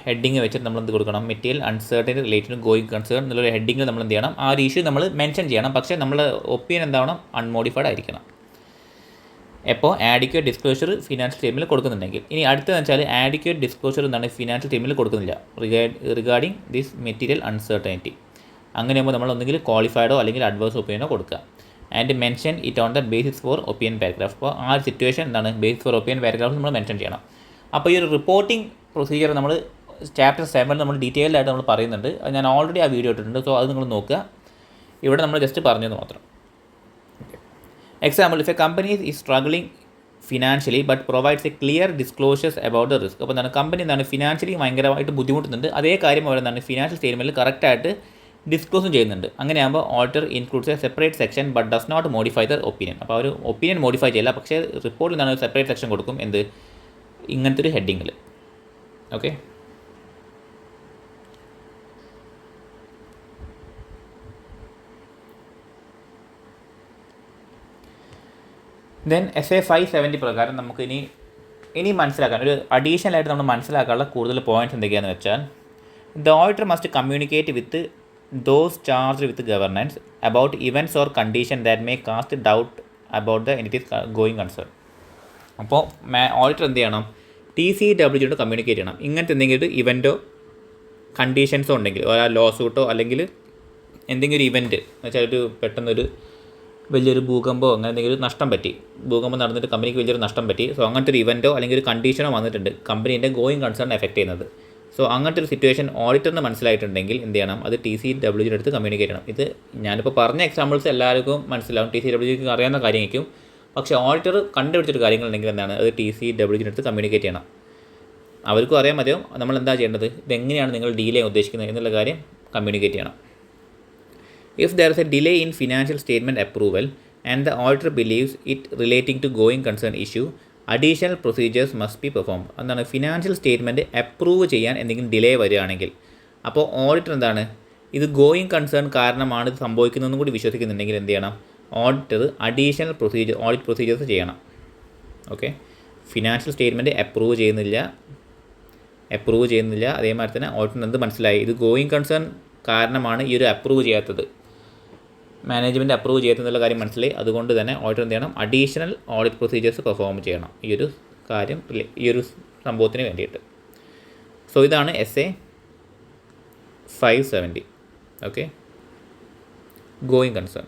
ഹെഡിങ് വെച്ചിട്ട് നമ്മൾ എന്ത് കൊടുക്കണം, material uncertainty related going concern എന്നുള്ളൊരു ഹെഡിങ്ങിൽ നമ്മൾ എന്ത് ചെയ്യണം, ആ ഒരു ഇഷ്യൂ നമ്മൾ മെൻഷൻ ചെയ്യണം. പക്ഷേ നമ്മൾ ഒപ്പീനിയൻ എന്താവണം, അൺമോഡിഫൈഡ് ആയിരിക്കണം. എപ്പോൾ ആഡിക്വേറ്റ് ഡിസ്ക്ലോഷർ ഫിനാൻഷ്യൽ സ്റ്റേറ്റ്മെൻറ്റിൽ കൊടുക്കുന്നുണ്ടെങ്കിൽ. ഇനി അടുത്തതെന്ന് വെച്ചാൽ ആഡിക്വേറ്റ് ഡിസ്ക്ലോഷർ എന്താണ് ഫിനാൻഷ്യൽ സ്റ്റേറ്റ്മെൻറ്റിൽ കൊടുക്കുന്നില്ല റിഗാർഡിംഗ് ദിസ് മെറ്റീരിയൽ അൺസർട്ടനിറ്റി. അങ്ങനെയാകുമ്പോൾ നമ്മൾ ഒന്നുകിൽ ക്വാളിഫൈഡോ അല്ലെങ്കിൽ അഡ്വേഴ്സ് ഒപ്പീനിയനോ കൊടുക്കുക. And mention it on the basis for opinion paragraph. അപ്പോൾ ആ ഒരു സിറ്റുവേഷൻ എന്താണ് ബേസിസ് ഫോർ ഒപ്പീനിയൻ പാരഗ്രാഫ് നമ്മൾ മെൻഷൻ ചെയ്യണം. അപ്പോൾ ഈ ഒരു റിപ്പോർട്ടിംഗ് പ്രൊസീജിയർ നമ്മൾ ചാപ്റ്റർ 7 നമ്മൾ ഡീറ്റെയിൽഡ് ആയിട്ട് നമ്മൾ പറയുന്നുണ്ട്. അത് ഞാൻ ഓൾറെഡി ആ വീഡിയോ ഇട്ടിട്ടുണ്ട്. സോ അത് നിങ്ങൾ നോക്കുക. ഇവിടെ നമ്മൾ ജസ്റ്റ് പറഞ്ഞത് മാത്രം. Example, if a company is struggling financially but provides A clear disclosures about the risk. അപ്പോൾ എന്താണ് കമ്പനി എന്താണ് ഫിനാൻഷ്യലി ഭയങ്കരമായിട്ട് ബുദ്ധിമുട്ടുന്നുണ്ട്, അതേ കാര്യം അവർ എന്താണ് ഫിനാൻഷ്യൽ സ്റ്റേറ്റ്മെൻറ്റിൽ കറക്റ്റായിട്ട് ഡിസ്ക്ലോസും ചെയ്യുന്നുണ്ട്. അങ്ങനെയാകുമ്പോൾ auditor includes a separate section but does not modify their opinion. അപ്പോൾ അവർ ഒപ്പീനിയൻ മോഡിഫൈ ചെയ്യില്ല, പക്ഷേ റിപ്പോർട്ടിൽ നിന്നാണ് ഒരു സെപ്പറേറ്റ് സെക്ഷൻ കൊടുക്കും എന്ത് ഇങ്ങനത്തെ ഒരു ഹെഡിങ്ങിൽ. ഓക്കെ, ദെൻ SA 570 പ്രകാരം നമുക്ക് ഇനി മനസ്സിലാക്കാൻ ഒരു അഡീഷണലായിട്ട് നമ്മൾ മനസ്സിലാക്കാനുള്ള കൂടുതൽ പോയിൻറ്റ്സ് എന്തൊക്കെയാണെന്ന് വെച്ചാൽ, the auditor must communicate with those charged with governance about events or condition that may cast doubt about the entity's going concern. അപ്പോൾ ഓഡിറ്റർ എന്ത് ചെയ്യണം, TCWG കമ്മ്യൂണിക്കേറ്റ് ചെയ്യണം. ഇങ്ങനത്തെ എന്തെങ്കിലും ഒരു ഇവൻറ്റോ കണ്ടീഷൻസോ ഉണ്ടെങ്കിൽ, ലോ സൂട്ടോ അല്ലെങ്കിൽ എന്തെങ്കിലും ഒരു ഇവൻറ്റ് എന്ന് വെച്ചാൽ ഒരു പെട്ടെന്നൊരു വലിയൊരു ഭൂകമ്പമോ അങ്ങനെ എന്തെങ്കിലും നഷ്ടം പറ്റി, ഭൂകമ്പം നടന്നിട്ട് കമ്പനിക്ക് വലിയൊരു നഷ്ടം പറ്റി. സോ അങ്ങനത്തെ ഒരു ഇവൻറ്റോ അല്ലെങ്കിൽ ഒരു കണ്ടീഷനോ വന്നിട്ടുണ്ട് കമ്പനീൻ്റെ ഗോയിങ് കൺസേൺ എഫക്റ്റ് ചെയ്യുന്നത്. സോ അങ്ങനത്തെ ഒരു സിറ്റുവേഷൻ ഓഡിറ്ററിന് മനസ്സിലായിട്ടുണ്ടെങ്കിൽ എന്ത് ചെയ്യണം, അത് TCWG അടുത്ത് കമ്മ്യൂണിക്കേറ്റ് ചെയ്യണം. ഇത് ഞാനിപ്പോൾ പറഞ്ഞ എക്സാമ്പിൾസ് എല്ലാവർക്കും മനസ്സിലാവും, TCWG അറിയാവുന്ന കാര്യമായിരിക്കും. പക്ഷേ ഓഡിറ്റർ കണ്ടുപിടിച്ചൊരു കാര്യങ്ങളുണ്ടെങ്കിൽ എന്താണ്, അത് TCWG അടുത്ത് കമ്മ്യൂണിക്കേറ്റ് ചെയ്യണം. അവർക്കും അറിയാൻ മതിയോ നമ്മൾ എന്താ ചെയ്യേണ്ടത്, ഇതെങ്ങനെയാണ് നിങ്ങൾ ഡീൽ ചെയ്യാൻ ഉദ്ദേശിക്കുന്നത് എന്നുള്ള കാര്യം കമ്മ്യൂണിക്കേറ്റ് ചെയ്യണം. If there is a delay in financial statement approval and the auditor believes it relating to going concern issue, additional procedures must be performed. എന്താണ്, ഫിനാൻഷ്യൽ സ്റ്റേറ്റ്മെൻറ്റ് അപ്രൂവ് ചെയ്യാൻ എന്തെങ്കിലും ഡിലേ വരികയാണെങ്കിൽ അപ്പോൾ ഓഡിറ്റർ എന്താണ്, ഇത് ഗോയിങ് കൺസേൺ കാരണമാണ് ഇത് സംഭവിക്കുന്നതെന്നും കൂടി വിശ്വസിക്കുന്നുണ്ടെങ്കിൽ എന്ത് ചെയ്യണം, ഓഡിറ്റർ അഡീഷണൽ ഓഡിറ്റ് പ്രൊസീജിയേഴ്സ് ചെയ്യണം. ഓക്കെ, ഫിനാൻഷ്യൽ സ്റ്റേറ്റ്മെൻറ്റ് അപ്രൂവ് ചെയ്യുന്നില്ല, അതേമാതിരി തന്നെ ഓഡിറ്ററിന് എന്ത് മനസ്സിലായി, ഇത് ഗോയിങ് കൺസേൺ കാരണമാണ് ഈ ഒരു അപ്രൂവ് ചെയ്യാത്തത്, മാനേജ്മെൻറ്റ് അപ്രൂവ് ചെയ്യാത്തെന്നുള്ള കാര്യം മനസ്സിലായി. അതുകൊണ്ട് തന്നെ ഓഡിറ്റർ എന്ത് ചെയ്യണം, അഡീഷണൽ ഓഡിറ്റ് പ്രൊസീജിയേഴ്സ് പെർഫോം ചെയ്യണം ഈ ഒരു കാര്യം, ഈ ഒരു സംഭവത്തിന് വേണ്ടിയിട്ട്. സോ ഇതാണ് SA 570. Okay, going concern.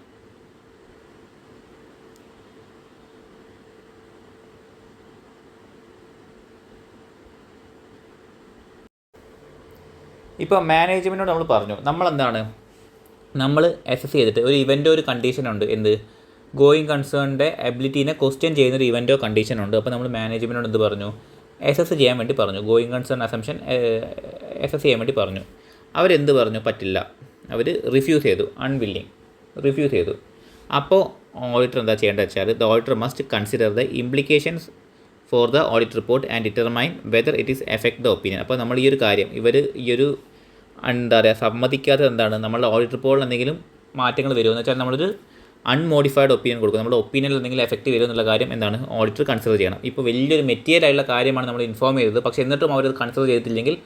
ഇപ്പോൾ മാനേജ്മെൻറ്റിനോട് നമ്മൾ പറഞ്ഞു, നമ്മൾ അസസ് ചെയ്തിട്ട് ഒരു ഇവൻറ്റോ ഒരു കണ്ടീഷനുണ്ട്, എന്ത് ഗോയിങ് കൺസേണിൻ്റെ എബിലിറ്റീനെ ക്വസ്റ്റ്യൻ ചെയ്യുന്നൊരു ഇവൻറ്റോ കണ്ടീഷനുണ്ട്. അപ്പോൾ നമ്മൾ മാനേജ്മെൻറ്റിനോട് എന്ത് പറഞ്ഞു, അസസ് ചെയ്യാൻ വേണ്ടി പറഞ്ഞു, ഗോയിങ് കൺസേൺ അസംഷൻ അസസ് ചെയ്യാൻ വേണ്ടി പറഞ്ഞു. അവരെന്ത് പറഞ്ഞു, പറ്റില്ല, അവർ റിഫ്യൂസ് ചെയ്തു. അപ്പോൾ ഓഡിറ്റർ എന്താ ചെയ്യേണ്ടത് വെച്ചാൽ, the auditor must consider the implications for the audit report and determine whether it is effect the opinion. അപ്പോൾ നമ്മൾ ഈ ഒരു കാര്യം എന്താ പറയുക, സമ്മതിക്കാത്തത് എന്താണ്, നമ്മളുടെ ഓഡിറ്റ് റിപ്പോർട്ടിൽ എന്തെങ്കിലും മാറ്റങ്ങൾ വരുമെന്ന് വെച്ചാൽ നമ്മളൊരു അൺമോഡിഫൈഡ് ഒപ്പീനിയൻ കൊടുക്കും, നമ്മുടെ ഒപ്പീനിയനിൽ എന്തെങ്കിലും എഫക്റ്റ് വരും എന്നുള്ള കാര്യം എന്താണ് ഓഡിറ്റർ കൺസിഡർ ചെയ്യണം. ഇപ്പോൾ വലിയൊരു മെറ്റീരിയൽ ആയിട്ടുള്ള കാര്യമാണ് നമ്മൾ ഇൻഫോം ചെയ്തത്, പക്ഷേ എന്നിട്ടും അവരത് കൺസിഡർ ചെയ്തിട്ടില്ലെങ്കിൽ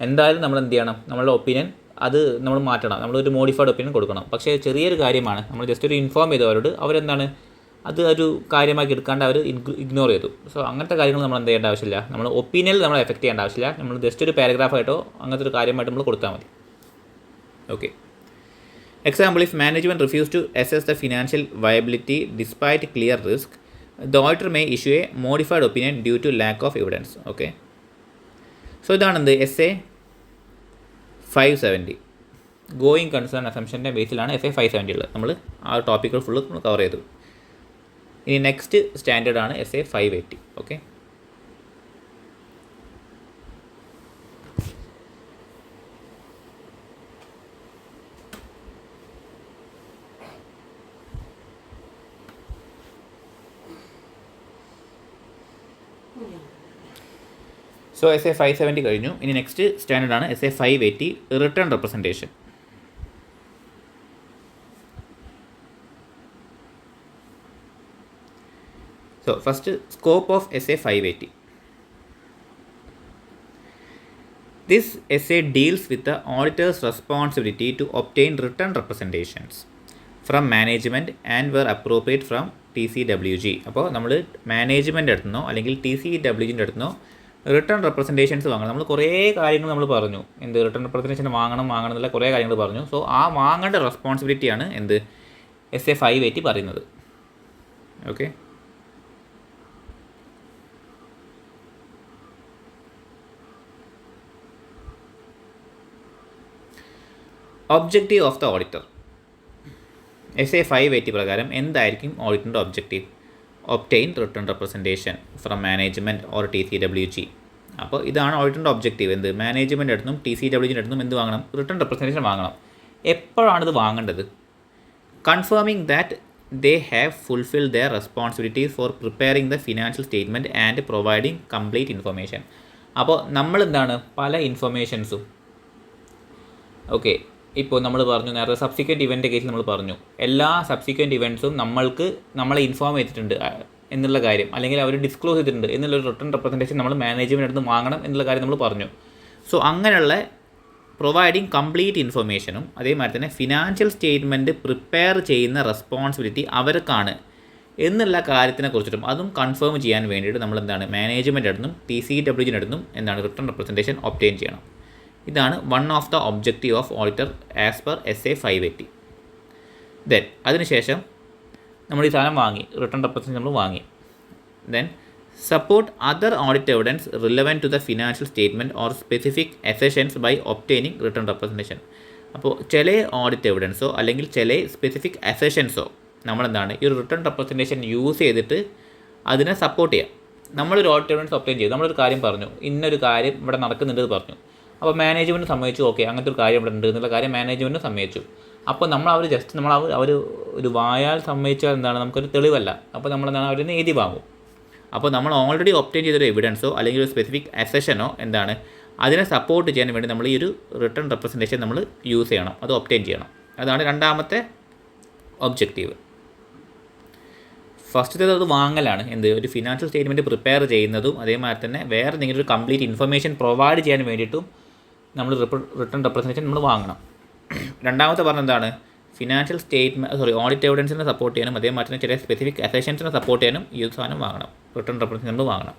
എന്തായാലും നമ്മൾ എന്ത് ചെയ്യണം, നമ്മളുടെ ഒപ്പീനിയൻ അത് നമ്മൾ മാറ്റണം, നമ്മളൊരു മോഡിഫൈഡ് ഒപ്പീനിയൻ കൊടുക്കണം. പക്ഷേ ചെറിയൊരു കാര്യമാണ്, നമ്മൾ ജസ്റ്റ് ഒരു ഇൻഫോം ചെയ്തു അവരെന്താണ് അത് ഒരു കാര്യമാക്കി എടുക്കാണ്ട് അവർ ഇഗ്നോർ ചെയ്തു. സോ അങ്ങനത്തെ കാര്യങ്ങൾ നമ്മൾ എന്ത് ചെയ്യേണ്ട ആവശ്യമില്ല, നമ്മൾ ഒപ്പീനിയനിൽ നമ്മൾ എഫക്റ്റ് ചെയ്യേണ്ട ആവശ്യമില്ല, നമ്മൾ ജസ്റ്റ് ഒരു പാരഗ്രാഫായിട്ടോ അങ്ങനത്തെ ഒരു കാര്യമായിട്ട് നമ്മൾ കൊടുത്താൽ മതി. Okay, example, if management refuse to assess the financial viability despite clear risk, the auditor may issue a modified opinion due to lack of evidence. Okay, so ഇതാണെന്ത് SA 570 ഗോയിങ് കൺസേൺ അസംഷൻ്റെ ബേസിലാണ് SA 570 ഉള്ളത്. നമ്മൾ ആ ടോപ്പിക്കുകൾ full cover ചെയ്തു. ഇനി next സ്റ്റാൻഡേർഡാണ് SA 580. Okay, so SA 570 കഴിഞ്ഞു. ഇനി നെക്സ്റ്റ് സ്റ്റാൻഡേർഡാണ് SA 580 written representation. So first, scope of SA 580. This SA deals with the auditor's responsibility to obtain written representations from management and where appropriate from TCWG. അപ്പോൾ നമ്മൾ management അടുത്തുനിന്നോ അല്ലെങ്കിൽ TCWGൻ്റെ അടുത്തുനിന്നോ return representations വാങ്ങണം. നമ്മൾ കുറേ കാര്യങ്ങൾ നമ്മൾ പറഞ്ഞു, എന്ത് റിട്ടേൺ റെപ്രസെൻറ്റേഷൻ വാങ്ങണം എന്നുള്ള കുറേ കാര്യങ്ങൾ പറഞ്ഞു. സോ ആ വാങ്ങേണ്ട റെസ്പോൺസിബിലിറ്റിയാണ് എന്ത് SA 580 പറയുന്നത്. Okay, objective of the auditor. SA 580 പ്രകാരം എന്തായിരിക്കും ഓഡിറ്റിൻ്റെ objective? Obtain written representation from management or TCWG. അപ്പോൾ ഇതാണ് ഓഡിറ്റിൻ്റെ ഒബ്ജക്റ്റീവ്. എന്ത് മാനേജ്മെൻറ്റ് അടുത്തും TCWGൻ്റെ അടുത്തും എന്ത് വാങ്ങണം? റിട്ടേൺ റെപ്രസെൻറ്റേഷൻ വാങ്ങണം. എപ്പോഴാണിത് വാങ്ങേണ്ടത്? Confirming that they have fulfilled their responsibilities for preparing the financial statement and providing complete information. അപ്പോൾ നമ്മൾ എന്താണ് പല ഇൻഫർമേഷൻസും ഓക്കെ ഇപ്പോൾ നമ്മൾ പറഞ്ഞു നേരത്തെ സബ്സിക്വൻറ്റ് ഇവൻ്റ് കേസിൽ നമ്മൾ പറഞ്ഞു എല്ലാ സബ്സിക്വൻറ്റ് ഇവൻറ്റ്സും നമ്മളെ ഇൻഫോം ചെയ്തിട്ടുണ്ട് എന്നുള്ള കാര്യം, അല്ലെങ്കിൽ അവർ ഡിസ്ക്ലോസ് ചെയ്തിട്ടുണ്ട് എന്നുള്ളൊരു റിട്ടേൺ റെപ്രസെൻറ്റേഷൻ നമ്മൾ മാനേജ്മെൻറ്റ് അടുത്ത് വാങ്ങണം എന്നുള്ള കാര്യം നമ്മൾ പറഞ്ഞു. സോ അങ്ങനെയുള്ള പ്രൊവൈഡിങ് കംപ്ലീറ്റ് ഇൻഫർമേഷനും അതേമാതിരി തന്നെ ഫിനാൻഷ്യൽ സ്റ്റേറ്റ്മെൻറ്റ് പ്രിപ്പയർ ചെയ്യുന്ന റെസ്പോൺസിബിലിറ്റി അവർക്കാണ് എന്നുള്ള കാര്യത്തിനെ കുറിച്ചിട്ടും അതും കൺഫേം ചെയ്യാൻ വേണ്ടിയിട്ട് നമ്മൾ എന്താണ് മാനേജ്മെൻറ്റ് അടുത്തും TCWG അടുത്തും എന്താണ് റിട്ടേൺ റെപ്രസെൻറ്റേഷൻ ഒബ്റ്റെയിൻ ചെയ്യണം. ഇതാണ് one of the objective of auditor as per SA 580. Then അതിനുശേഷം നമ്മൾ ഈ സാധനം വാങ്ങി, റിട്ടേൺ റെപ്രസെൻറ്റേഷൻ നമ്മൾ വാങ്ങി. Then support other audit evidence relevant to the financial statement or specific assertions by obtaining written representation. അപ്പോൾ ചില ഓഡിറ്റ് എവിഡൻസോ അല്ലെങ്കിൽ ചില സ്പെസിഫിക് അസെഷൻസോ നമ്മളെന്താണ് ഈ ഒരു റിട്ടേൺ റെപ്രസെൻറ്റേഷൻ യൂസ് ചെയ്തിട്ട് അതിനെ സപ്പോർട്ട് ചെയ്യാം. നമ്മളൊരു ഓഡിറ്റ് എവിഡൻസ് ഒബ്റ്റെയിൻ ചെയ്തു, നമ്മളൊരു കാര്യം പറഞ്ഞു, ഇന്നൊരു കാര്യം ഇവിടെ നടക്കുന്നുണ്ട് പറഞ്ഞു. അപ്പോൾ മാനേജ്മെൻറ്റ് സമ്മതിച്ചു, ഓക്കെ അങ്ങനത്തെ ഒരു കാര്യം ഇവിടെ ഉണ്ട് എന്നുള്ള കാര്യം മാനേജ്മെൻറ്റ് സമ്മതിച്ചു. അപ്പോൾ അവർ ജസ്റ്റ് അവർ ഒരു വായാൽ സമ്മതിച്ചാൽ എന്താണ് നമുക്കൊരു തെളിവല്ല. അപ്പോൾ നമ്മളെന്താണ് അവരിൽ നിന്ന് എഴുതി വാങ്ങും. അപ്പോൾ നമ്മൾ ഓൾറെഡി ഒബ്റ്റെയിൻ ചെയ്തൊരു എവിഡൻസോ അല്ലെങ്കിൽ ഒരു സ്പെസിഫിക് അസെഷനോ എന്താണ് അതിനെ സപ്പോർട്ട് ചെയ്യാൻ വേണ്ടി നമ്മൾ ഈ ഒരു റിട്ടേൺ റെപ്രസെൻറ്റേഷൻ നമ്മൾ യൂസ് ചെയ്യണം, അത് ഒബ്റ്റെയിൻ ചെയ്യണം. അതാണ് രണ്ടാമത്തെ ഒബ്ജക്റ്റീവ്. ഫസ്റ്റത്തേത് അത് വാങ്ങലാണ്, ഒരു ഫിനാൻഷ്യൽ സ്റ്റേറ്റ്മെൻറ്റ് പ്രിപ്പയർ ചെയ്യുന്നതും അതേമാതിരി തന്നെ വേറെ എന്തെങ്കിലും ഒരു കംപ്ലീറ്റ് ഇൻഫർമേഷൻ പ്രൊവൈഡ് ചെയ്യാൻ വേണ്ടിയിട്ടും നമ്മൾ റിട്ടേൺ റെപ്രസെൻറ്റേഷൻ നമ്മൾ വാങ്ങണം. രണ്ടാമത്തെ പറഞ്ഞെന്താണ് ഫിനാൻഷ്യൽ സ്റ്റേറ്റ്മെൻറ്റ് ഓഡിറ്റ് എവിഡൻസിനെ സപ്പോർട്ട് ചെയ്യാനും അതേമാതിരി തന്നെ ചില സ്പെസിഫിക് അസെഷൻസിനെ സപ്പോർട്ട് ചെയ്യാനും ഈ സാധനം വാങ്ങണം, റിട്ടേൺ റെപ്രസെൻറ്റേഷൻ നമ്മൾ വാങ്ങണം.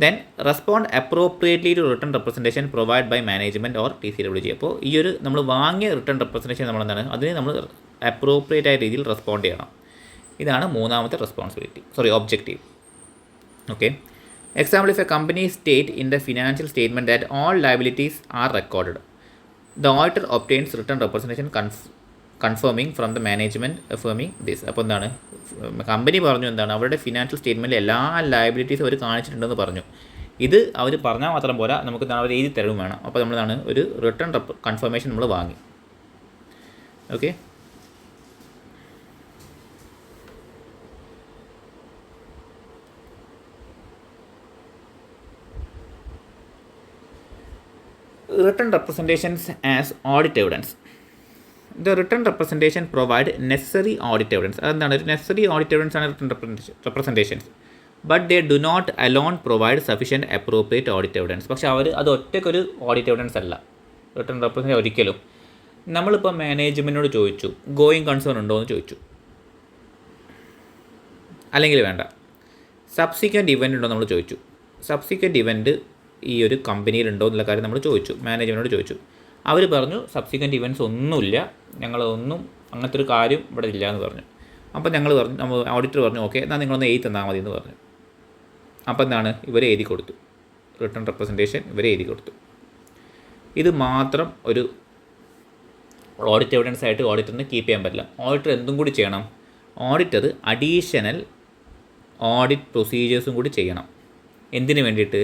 Then respond appropriately to written representation provide by management or TCWG. അപ്പോൾ ഈ ഒരു നമ്മൾ വാങ്ങിയ റിട്ടേൺ റെപ്രസെൻറ്റേഷൻ നമ്മളെന്താണ് അതിന് നമ്മൾ അപ്രോപ്രിയേറ്റ് ആയ രീതിയിൽ റെസ്പോണ്ട് ചെയ്യണം. ഇതാണ് മൂന്നാമത്തെ objective. Okay. Example, if a company state in the financial statement that all liabilities are recorded, the auditor obtains written representation confirming from the management affirming this. അപ്പോൾ എന്താണ് കമ്പനി പറഞ്ഞു എന്താണ് അവരുടെ ഫിനാൻഷ്യൽ സ്റ്റേറ്റ്മെൻറ്റിൽ എല്ലാ ലയബിലിറ്റീസും അവർ കാണിച്ചിട്ടുണ്ടെന്ന് പറഞ്ഞു. ഇത് അവർ പറഞ്ഞാൽ മാത്രം പോരാ, നമുക്ക് അവർ എഴുതി തരവും വേണം. അപ്പോൾ നമ്മളാണ് ഒരു റിട്ടേൺ കൺഫർമേഷൻ നമ്മൾ വാങ്ങി. Okay. Written representations as audit evidence. The written representation provide necessary audit evidence. അതെന്താണ് ഒരു നെസറി ഓഡിറ്റ് എവിഡൻസ് ആണ് written representations. But they do not alone provide sufficient appropriate audit evidence. പക്ഷേ അത് ഒറ്റയ്ക്കൊരു ഓഡിറ്റ് എവിഡൻസ് അല്ല return representation ഒരിക്കലും. നമ്മളിപ്പോൾ മാനേജ്മെൻറ്റിനോട് ചോദിച്ചു going concern ഉണ്ടോ എന്ന് ചോദിച്ചു, അല്ലെങ്കിൽ വേണ്ട സബ്സിക്വൻറ്റ് ഇവൻ്റ് ഉണ്ടോ നമ്മൾ ചോദിച്ചു. സബ്സിക്വൻറ്റ് ഇവൻ്റ് ഈ ഒരു കമ്പനിയിലുണ്ടോ എന്നുള്ള കാര്യം നമ്മൾ ചോദിച്ചു, മാനേജ്മെൻറ്റിനോട് ചോദിച്ചു. അവർ പറഞ്ഞു സബ്സിക്വൻറ്റ് ഇവൻറ്റ്സ് ഒന്നുമില്ല, ഞങ്ങളൊന്നും അങ്ങനത്തെ ഒരു കാര്യം ഇവിടെ ഇല്ല എന്ന് പറഞ്ഞു. അപ്പോൾ നമ്മൾ ഓഡിറ്റർ പറഞ്ഞു ഓക്കെ എന്നാൽ നിങ്ങളൊന്ന് എഴുതി തന്നാൽ മതി എന്ന് പറഞ്ഞു. അപ്പോൾ എന്താണ് ഇവരെ എഴുതി കൊടുത്തു, റിട്ടേൺ റെപ്രസെൻറ്റേഷൻ ഇവരെ എഴുതി കൊടുത്തു. ഇത് മാത്രം ഒരു ഓഡിറ്റ് എവിഡൻസ് ആയിട്ട് ഓഡിറ്ററിന് കീപ്പ് ചെയ്യാൻ പറ്റില്ല. ഓഡിറ്റർ എന്തും കൂടി ചെയ്യണം, ഓഡിറ്റർ അഡീഷണൽ ഓഡിറ്റ് പ്രൊസീജിയേഴ്സും കൂടി ചെയ്യണം. എന്തിനു വേണ്ടിയിട്ട്?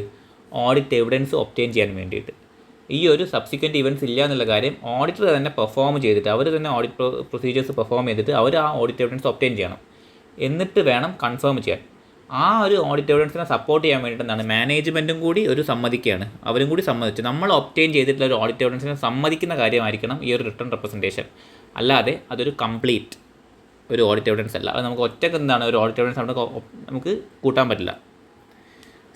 ഓഡിറ്റ് എവിഡൻസ് ഒബ്റ്റെയിൻ ചെയ്യാൻ വേണ്ടിയിട്ട്. ഈ ഒരു സബ്സിക്വൻറ്റ് ഇവൻറ്റ്സ് ഇല്ല എന്നുള്ള കാര്യം ഓഡിറ്റർ തന്നെ പെർഫോം ചെയ്തിട്ട് അവർ തന്നെ ഓഡിറ്റ് പ്രൊസീജിയേഴ്സ് പെർഫോം ചെയ്തിട്ട് അവർ ആ ഓഡിറ്റ് എവിഡൻസ് ഒബ്റ്റെയിൻ ചെയ്യണം. എന്നിട്ട് വേണം കൺഫേം ചെയ്യാൻ. ആ ഒരു ഓഡിറ്റ് എവിഡൻസിനെ സപ്പോർട്ട് ചെയ്യാൻ വേണ്ടിയിട്ട് എന്താണ് മാനേജ്മെൻറ്റും കൂടി ഒരു സമ്മതിക്കുകയാണ്, അവരും കൂടി സമ്മതിച്ച് നമ്മൾ ഒബ്റ്റെയിൻ ചെയ്തിട്ടുള്ള ഒരു ഓഡിറ്റ് എവിഡൻസിനെ സമ്മതിക്കുന്ന കാര്യമായിരിക്കണം ഈ ഒരു റിട്ടേൺ റെപ്രസെൻറ്റേഷൻ. അല്ലാതെ അതൊരു കംപ്ലീറ്റ് ഒരു ഓഡിറ്റ് എവിഡൻസ് അല്ല. അത് നമുക്ക് ഒറ്റയ്ക്ക് എന്താണ് ഒരു ഓഡിറ്റ് എവിഡൻസ് നമുക്ക് കൂട്ടാൻ പറ്റില്ല.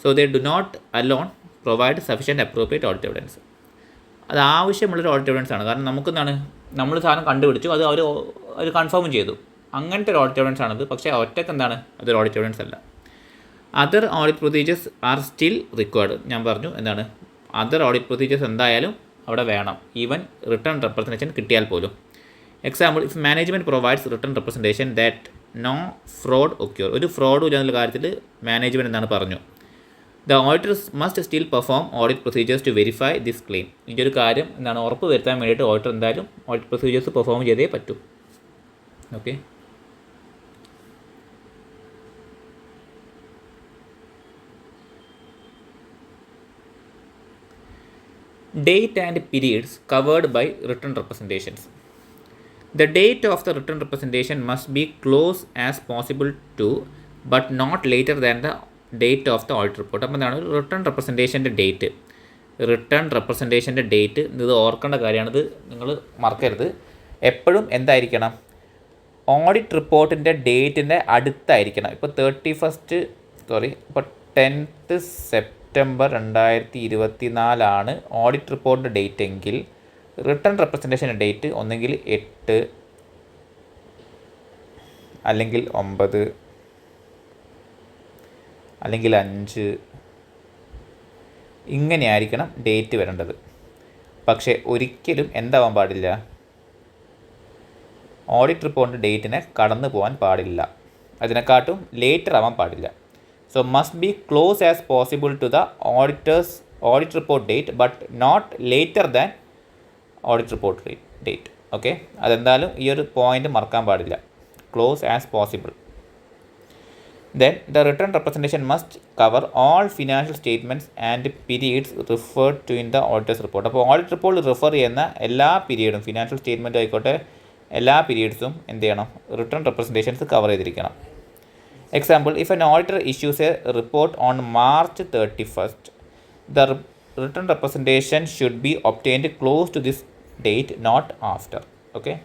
So they do not alone provide sufficient appropriate audit evidence. അത് ആവശ്യമുള്ളൊരു ഓഡിറ്റ് എവിഡൻസ് ആണ്. കാരണം നമുക്കെന്താണ് നമ്മൾ സാധനം കണ്ടുപിടിച്ചു, അത് അവർ കൺഫേം ചെയ്തു, അങ്ങനത്തെ ഒരു ഓഡിറ്റ് എവിഡൻസ് ആണത്. പക്ഷേ ഒറ്റയ്ക്ക് എന്താണ് അതൊരു ഓഡിറ്റ് എവിഡൻസ് അല്ല. Other audit procedures are still required. ഞാൻ പറഞ്ഞു എന്താണ് അതർ ഓഡിറ്റ് പ്രൊസീജിയേഴ്സ് എന്തായാലും അവിടെ വേണം, ഈവൻ റിട്ടേൺ റെപ്രസെൻറ്റേഷൻ കിട്ടിയാൽ പോലും. Example, if management provides written representation that no fraud occur, ഒരു ഫ്രോഡും ഇല്ല എന്നുള്ള കാര്യത്തിൽ മാനേജ്മെൻറ്റ് എന്താണ് പറഞ്ഞു, the auditors must still perform audit procedures to verify this claim. ഈ ഒരു കാര്യം എന്താണ് ഉറപ്പ് വരുത്താൻ വേണ്ടിയിട്ട് ഓഡിറ്റർ എന്തായാലും ഓഡിറ്റ് പ്രൊസീജിയേഴ്സ് പെർഫോം ചെയ്തേ പറ്റൂ. ഓക്കെ. Date and periods covered by written representations. The date of the written representation must be close as possible to but not later than the date of the audit report. അപ്പോൾ എന്താണ് return റെപ്രസെൻറ്റേഷൻ്റെ date, ഇത് ഓർക്കേണ്ട കാര്യമാണ്, ഇത് നിങ്ങൾ മറക്കരുത്. എപ്പോഴും എന്തായിരിക്കണം, ഓഡിറ്റ് റിപ്പോർട്ടിൻ്റെ ഡേറ്റിൻ്റെ അടുത്തായിരിക്കണം. ഇപ്പോൾ 10th September 2024 ഓഡിറ്റ് റിപ്പോർട്ടിൻ്റെ ഡേറ്റ് എങ്കിൽ റിട്ടേൺ റെപ്രസെൻറ്റേഷൻ്റെ ഡേറ്റ് ഒന്നെങ്കിൽ 8 അല്ലെങ്കിൽ 9 അല്ലെങ്കിൽ 5 ഇങ്ങനെയായിരിക്കണം ഡേറ്റ് വരേണ്ടത്. പക്ഷേ ഒരിക്കലും എന്താവാൻ പാടില്ല, ഓഡിറ്റ് റിപ്പോർട്ടിൻ്റെ ഡേറ്റിനെ കടന്നു പോകാൻ പാടില്ല, അതിനെക്കാട്ടും ലേറ്റർ ആവാൻ പാടില്ല. So must be close as possible to the audit report date but not later than audit report date. Okay, അതെന്തായാലും ഈ ഒരു പോയിൻ്റ് മറക്കാൻ പാടില്ല, close as possible. Then the written representation must cover all financial statements and periods referred to in the auditor's report. അപ്പോൾ audit റിപ്പോർട്ടിൽ refer ചെയ്യുന്ന എല്ലാ പീരീഡും, financial സ്റ്റേറ്റ്മെൻറ്റും ആയിക്കോട്ടെ, എല്ലാ പീരീഡ്സും എന്ത് ചെയ്യണം, റിട്ടേൺ റെപ്രസെൻറ്റേഷൻസ് കവർ ചെയ്തിരിക്കണം. Example, if N auditor issues A report on March 31st, the written representation should be obtained close to this date, not after. Okay.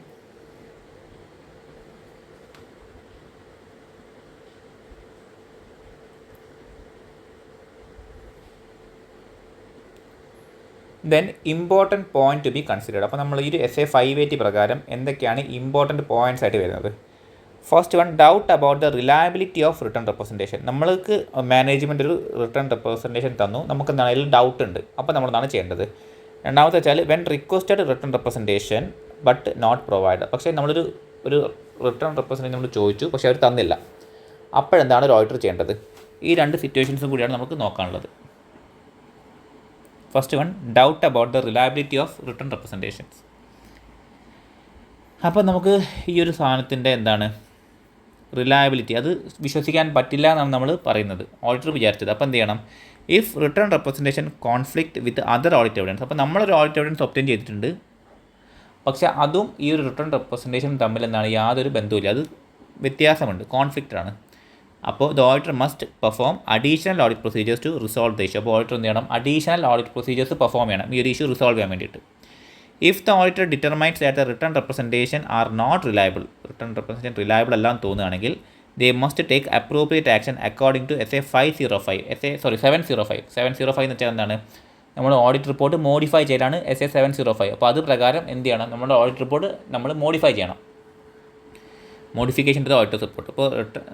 Then important point two be considered. അപ്പോൾ നമ്മൾ ഈ ഒരു SA 580 പ്രകാരം എന്തൊക്കെയാണ് important points ആയിട്ട് വരുന്നത്? First one, doubt about the reliability of return representation. നമ്മൾക്ക് management ഒരു റിട്ടേൺ റെപ്രസെൻറ്റേഷൻ തന്നു, നമുക്ക് എന്താണ് അതിൽ ഡൗട്ട് ഉണ്ട്, അപ്പോൾ നമ്മൾ എന്താണ് ചെയ്യേണ്ടത്? രണ്ടാമത്തെ വെച്ചാൽ when requested written representation but not provide. പക്ഷേ നമ്മളൊരു റിട്ടേൺ റെപ്രസെൻറ്റേഷൻ നമ്മൾ ചോദിച്ചു, പക്ഷേ അവർ തന്നില്ല, അപ്പോഴെന്താണ് ഒരു ഓഡിറ്റർ ചെയ്യേണ്ടത്? ഈ രണ്ട് സിറ്റുവേഷൻസും കൂടിയാണ് നമുക്ക് നോക്കാനുള്ളത്. First one, doubt about the reliability of written representations. അപ്പോൾ നമുക്ക് ഈ ഒരു സാധനത്തിൻ്റെ എന്താണ് റിലയബിലിറ്റി, അത് വിശ്വസിക്കാൻ പറ്റില്ല എന്നാണ് നമ്മൾ പറയുന്നത്, ഓഡിറ്റർ വിചാരിച്ചത്. അപ്പോൾ എന്ത് ചെയ്യണം? If return representation conflict with other audit evidence. അപ്പോൾ നമ്മളൊരു ഓഡിറ്റ് എവിഡൻസ് ഒബ്റ്റെയിൻ ചെയ്തിട്ടുണ്ട്, പക്ഷേ അതും ഈ ഒരു റിട്ടേൺ റെപ്രസെൻറ്റേഷൻ തമ്മിൽ എന്താണ് യാതൊരു ബന്ധവുമില്ല, അത് വ്യത്യാസമുണ്ട്, കോൺഫ്ലിക്റ്റാണ്. അപ്പോൾ the auditor must perform additional audit procedures to resolve the issue. അപ്പോൾ ഓഡിറ്റർ എന്ത് ചെയ്യണം? അഡീഷണൽ ഓഡിറ്റ് പ്രൊസീജിയേഴ്സ് പെർഫോം ചെയ്യണം ഈ ഒരു ഇഷ്യൂ റിസോൾവ് ചെയ്യാൻ വേണ്ടിയിട്ട്. If the auditor determines that the return representation are not reliable, return representation reliable അല്ലാന്ന് തോന്നുകയാണെങ്കിൽ they must take appropriate action according to SA 705 എന്ന് വെച്ചാൽ എന്താണ്? നമ്മൾ ഓഡിറ്റ് റിപ്പോർട്ട് മോഡിഫൈ ചെയ്യലാണ് SA 705. അപ്പോൾ അത് പ്രകാരം എന്ത് ചെയ്യണം? നമ്മുടെ ഓഡിറ്റ് റിപ്പോർട്ട് നമ്മൾ മോഡിഫൈ ചെയ്യണം, modification to the auditor's report. അപ്പോൾ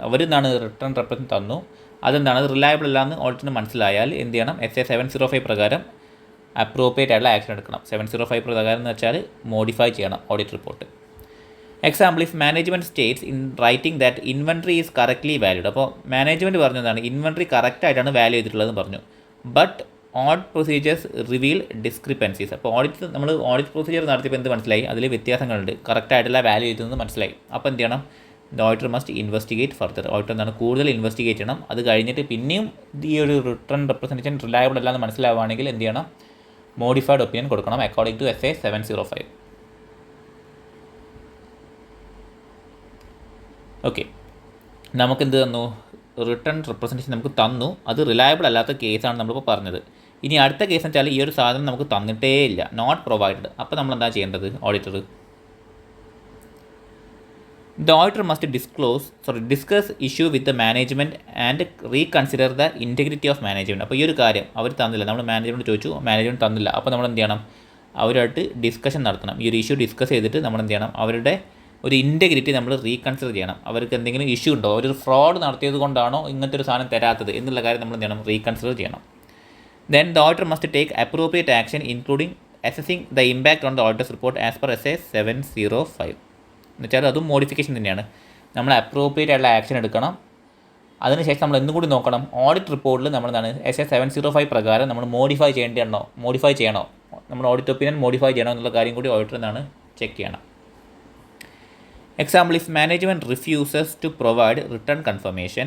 അവരെന്താണ് റിട്ടേൺ റെപ്രസെൻറ്റ് തന്നു, അതെന്താണ് റിലയബിൾ അല്ലാന്ന് ഓഡിറ്ററിന് മനസ്സിലായാൽ എന്ത് ചെയ്യണം? SA 705 പ്രകാരം അപ്രോപ്രിയേറ്റ് ആയിട്ടുള്ള ആക്ഷൻ എടുക്കണം. 705 പ്രകാരം എന്ന് വെച്ചാൽ മോഡിഫൈ ചെയ്യണം audit report. Example, if management States in writing that inventory is correctly valued. അപ്പോൾ മാനേജ്മെൻറ്റ് പറഞ്ഞതാണ് ഇൻവെൻട്രി കറക്റ്റായിട്ടാണ് വാല്യൂ ചെയ്തിട്ടുള്ളതെന്ന് പറഞ്ഞു, but audit procedures reveal discrepancies. അപ്പോൾ നമ്മൾ ഓഡിറ്റ് പ്രൊസീജിയർ നടത്തിയപ്പോൾ എന്ത് മനസ്സിലായി? അതിൽ വ്യത്യാസങ്ങളുണ്ട്, കറക്റ്റായിട്ടുള്ള വാല്യൂ ചെയ്തതെന്ന് മനസ്സിലായി. അപ്പോൾ എന്ത് ചെയ്യണം? The auditor must investigate further. Auditor എന്താണ് കൂടുതൽ ഇൻവെസ്റ്റിഗേറ്റ് ചെയ്യണം. അത് കഴിഞ്ഞിട്ട് പിന്നെയും ഈ ഒരു റിട്ടേൺ റെപ്രസെൻറ്റേഷൻ റിലയബിൾ അല്ലാന്ന് മനസ്സിലാവുകയാണെങ്കിൽ എന്ത് ചെയ്യണം? മോഡിഫൈഡ് ഒപ്പീനിയൻ കൊടുക്കണം അക്കോർഡിംഗ് ടു SA 705. ഓക്കെ, നമുക്കെന്ത് തന്നു? റിട്ടേൺ റെപ്രസെൻറ്റേഷൻ നമുക്ക് തന്നു, അത് റിലയബിൾ അല്ലാത്ത കേസാണ് നമ്മളിപ്പോൾ പറഞ്ഞത്. ഇനി അടുത്ത കേസ് എന്ന് വെച്ചാൽ ഈ ഒരു സാധനം നമുക്ക് തന്നിട്ടേ ഇല്ല, നോട്ട് പ്രൊവൈഡഡ്. അപ്പോൾ നമ്മൾ എന്താ ചെയ്യേണ്ടത്? Auditor the auditor must discuss issue with the management and reconsider the integrity of management. അപ്പോൾ ഈ ഒരു കാര്യം അവർ തന്നില്ല, നമ്മൾ മാനേജ്മെൻറ്റ് ചോദിച്ചു, മാനേജ്മെൻറ്റ് തന്നില്ല, അപ്പോൾ നമ്മൾ എന്ത് ചെയ്യണം? അവരുമായിട്ട് ഡിസ്കഷൻ നടത്തണം. ഈ ഒരു ഇഷ്യൂ ഡിസ്കസ് ചെയ്തിട്ട് നമ്മൾ എന്ത് ചെയ്യണം? അവരുടെ ഒരു ഇൻറ്റഗ്രിറ്റി നമ്മൾ റീകൺസിഡർ ചെയ്യണം. അവർക്ക് എന്തെങ്കിലും ഇഷ്യൂ ഉണ്ടോ, ഒരു ഫ്രോഡ് നടത്തിയത് കൊണ്ടാണോ ഇങ്ങനത്തെ ഒരു സാധനം തരാത്തത് എന്നുള്ള കാര്യം നമ്മൾ എന്ത് ചെയ്യണം? റീകൺസിഡർ ചെയ്യണം. Then the auditor must take appropriate action including assessing the impact on the auditor's report as per SA 705. എന്നുവെച്ചാൽ അതും മോഡിഫിക്കേഷൻ തന്നെയാണ്. നമ്മൾ അപ്രോപ്രിയേറ്റ് ആയിട്ടുള്ള ആക്ഷൻ എടുക്കണം. അതിനുശേഷം നമ്മൾ എന്തും കൂടി നോക്കണം, ഓഡിറ്റ് റിപ്പോർട്ടിൽ നമ്മൾ എന്താണ് SA 705 പ്രകാരം നമ്മൾ മോഡിഫൈ ചെയ്യണോ, നമ്മൾ ഓഡിറ്റ് ഒപ്പീനിയൻ മോഡിഫൈ ചെയ്യണോ എന്നുള്ള കാര്യം കൂടി ഓഡിറ്റർ എന്താണ് ചെക്ക് ചെയ്യണം. Example, if management refuses to provide written confirmation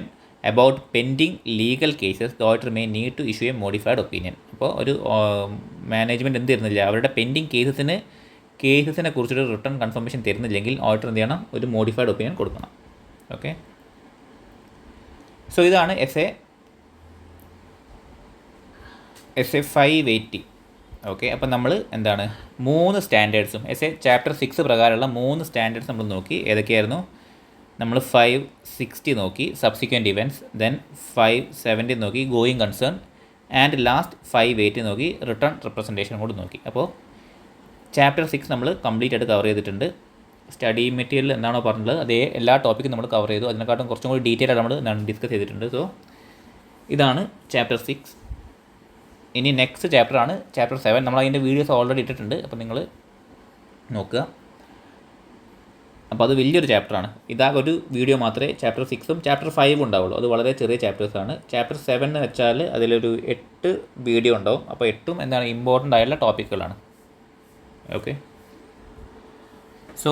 about pending legal cases the auditor may need to issue a modified opinion. അപ്പോൾ ഒരു മാനേജ്മെൻറ്റ് എന്ത് തരുന്നില്ല, അവരുടെ പെൻഡിങ് കേസസിന് കേസസിനെ കുറിച്ചൊരു റിട്ടേൺ കൺഫർമേഷൻ തരുന്നില്ലെങ്കിൽ ഓഡിറ്റർ എന്ത് ചെയ്യണം, ഒരു മോഡിഫൈഡ് ഒപ്പീനിയൻ കൊടുക്കണം. ഓക്കെ, സോ ഇതാണ് എസ് എ 580. ഓക്കെ, അപ്പം നമ്മൾ എന്താണ് 3 സ്റ്റാൻഡേർഡ്സും ചാപ്റ്റർ 6 പ്രകാരമുള്ള 3 സ്റ്റാൻഡേർഡ്സ് നമ്മൾ നോക്കി. ഏതൊക്കെയായിരുന്നു? നമ്മൾ 560 നോക്കി, സബ്സിക്വൻറ്റ് ഇവൻറ്റ്സ്, ദെൻ 570 നോക്കി, ഗോയിങ് കൺസേൺ, ആൻഡ് ലാസ്റ്റ് 580 നോക്കി, റിട്ടേൺ റെപ്രസെൻറ്റേഷൻ കൂടി നോക്കി. അപ്പോൾ ചാപ്റ്റർ 6 നമ്മൾ കംപ്ലീറ്റ് ആയിട്ട് കവർ ചെയ്തിട്ടുണ്ട്. സ്റ്റഡി മെറ്റീരിയൽ എന്താണോ പറഞ്ഞത് അതേ എല്ലാ ടോപ്പിക്കും നമ്മൾ കവർ ചെയ്തു. അതിനെക്കാട്ടും കുറച്ചും കൂടി ഡീറ്റെയിൽ ആയിട്ട് നമ്മൾ ഡിസ്കസ് ചെയ്തിട്ടുണ്ട്. സോ ഇതാണ് ചാപ്റ്റർ 6. ഇനി നെക്സ്റ്റ് ചാപ്റ്ററാണ് ചാപ്റ്റർ 7. നമ്മൾ അതിൻ്റെ വീഡിയോസ് ഓൾറെഡി ഇട്ടിട്ടുണ്ട്, അപ്പോൾ നിങ്ങൾ നോക്കുക. അപ്പോൾ അത് വലിയൊരു ചാപ്റ്ററാണ്. ഇതാകെ ഒരു വീഡിയോ മാത്രമേ ചാപ്റ്റർ 6ഉം ചാപ്റ്റർ 5ഉം ഉണ്ടാവുള്ളൂ. അത് വളരെ ചെറിയ ചാപ്റ്റേഴ്സാണ്. ചാപ്റ്റർ 7 എന്ന് വെച്ചാൽ അതിലൊരു 8 വീഡിയോ ഉണ്ടാവും. അപ്പോൾ 8ഉം എന്താണ് ഇമ്പോർട്ടൻ്റ് ആയിട്ടുള്ള ടോപ്പിക്കുകളാണ്. Okay, so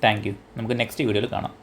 thank you. നമുക്ക് നെക്സ്റ്റ് വീഡിയോയിൽ കാണാം.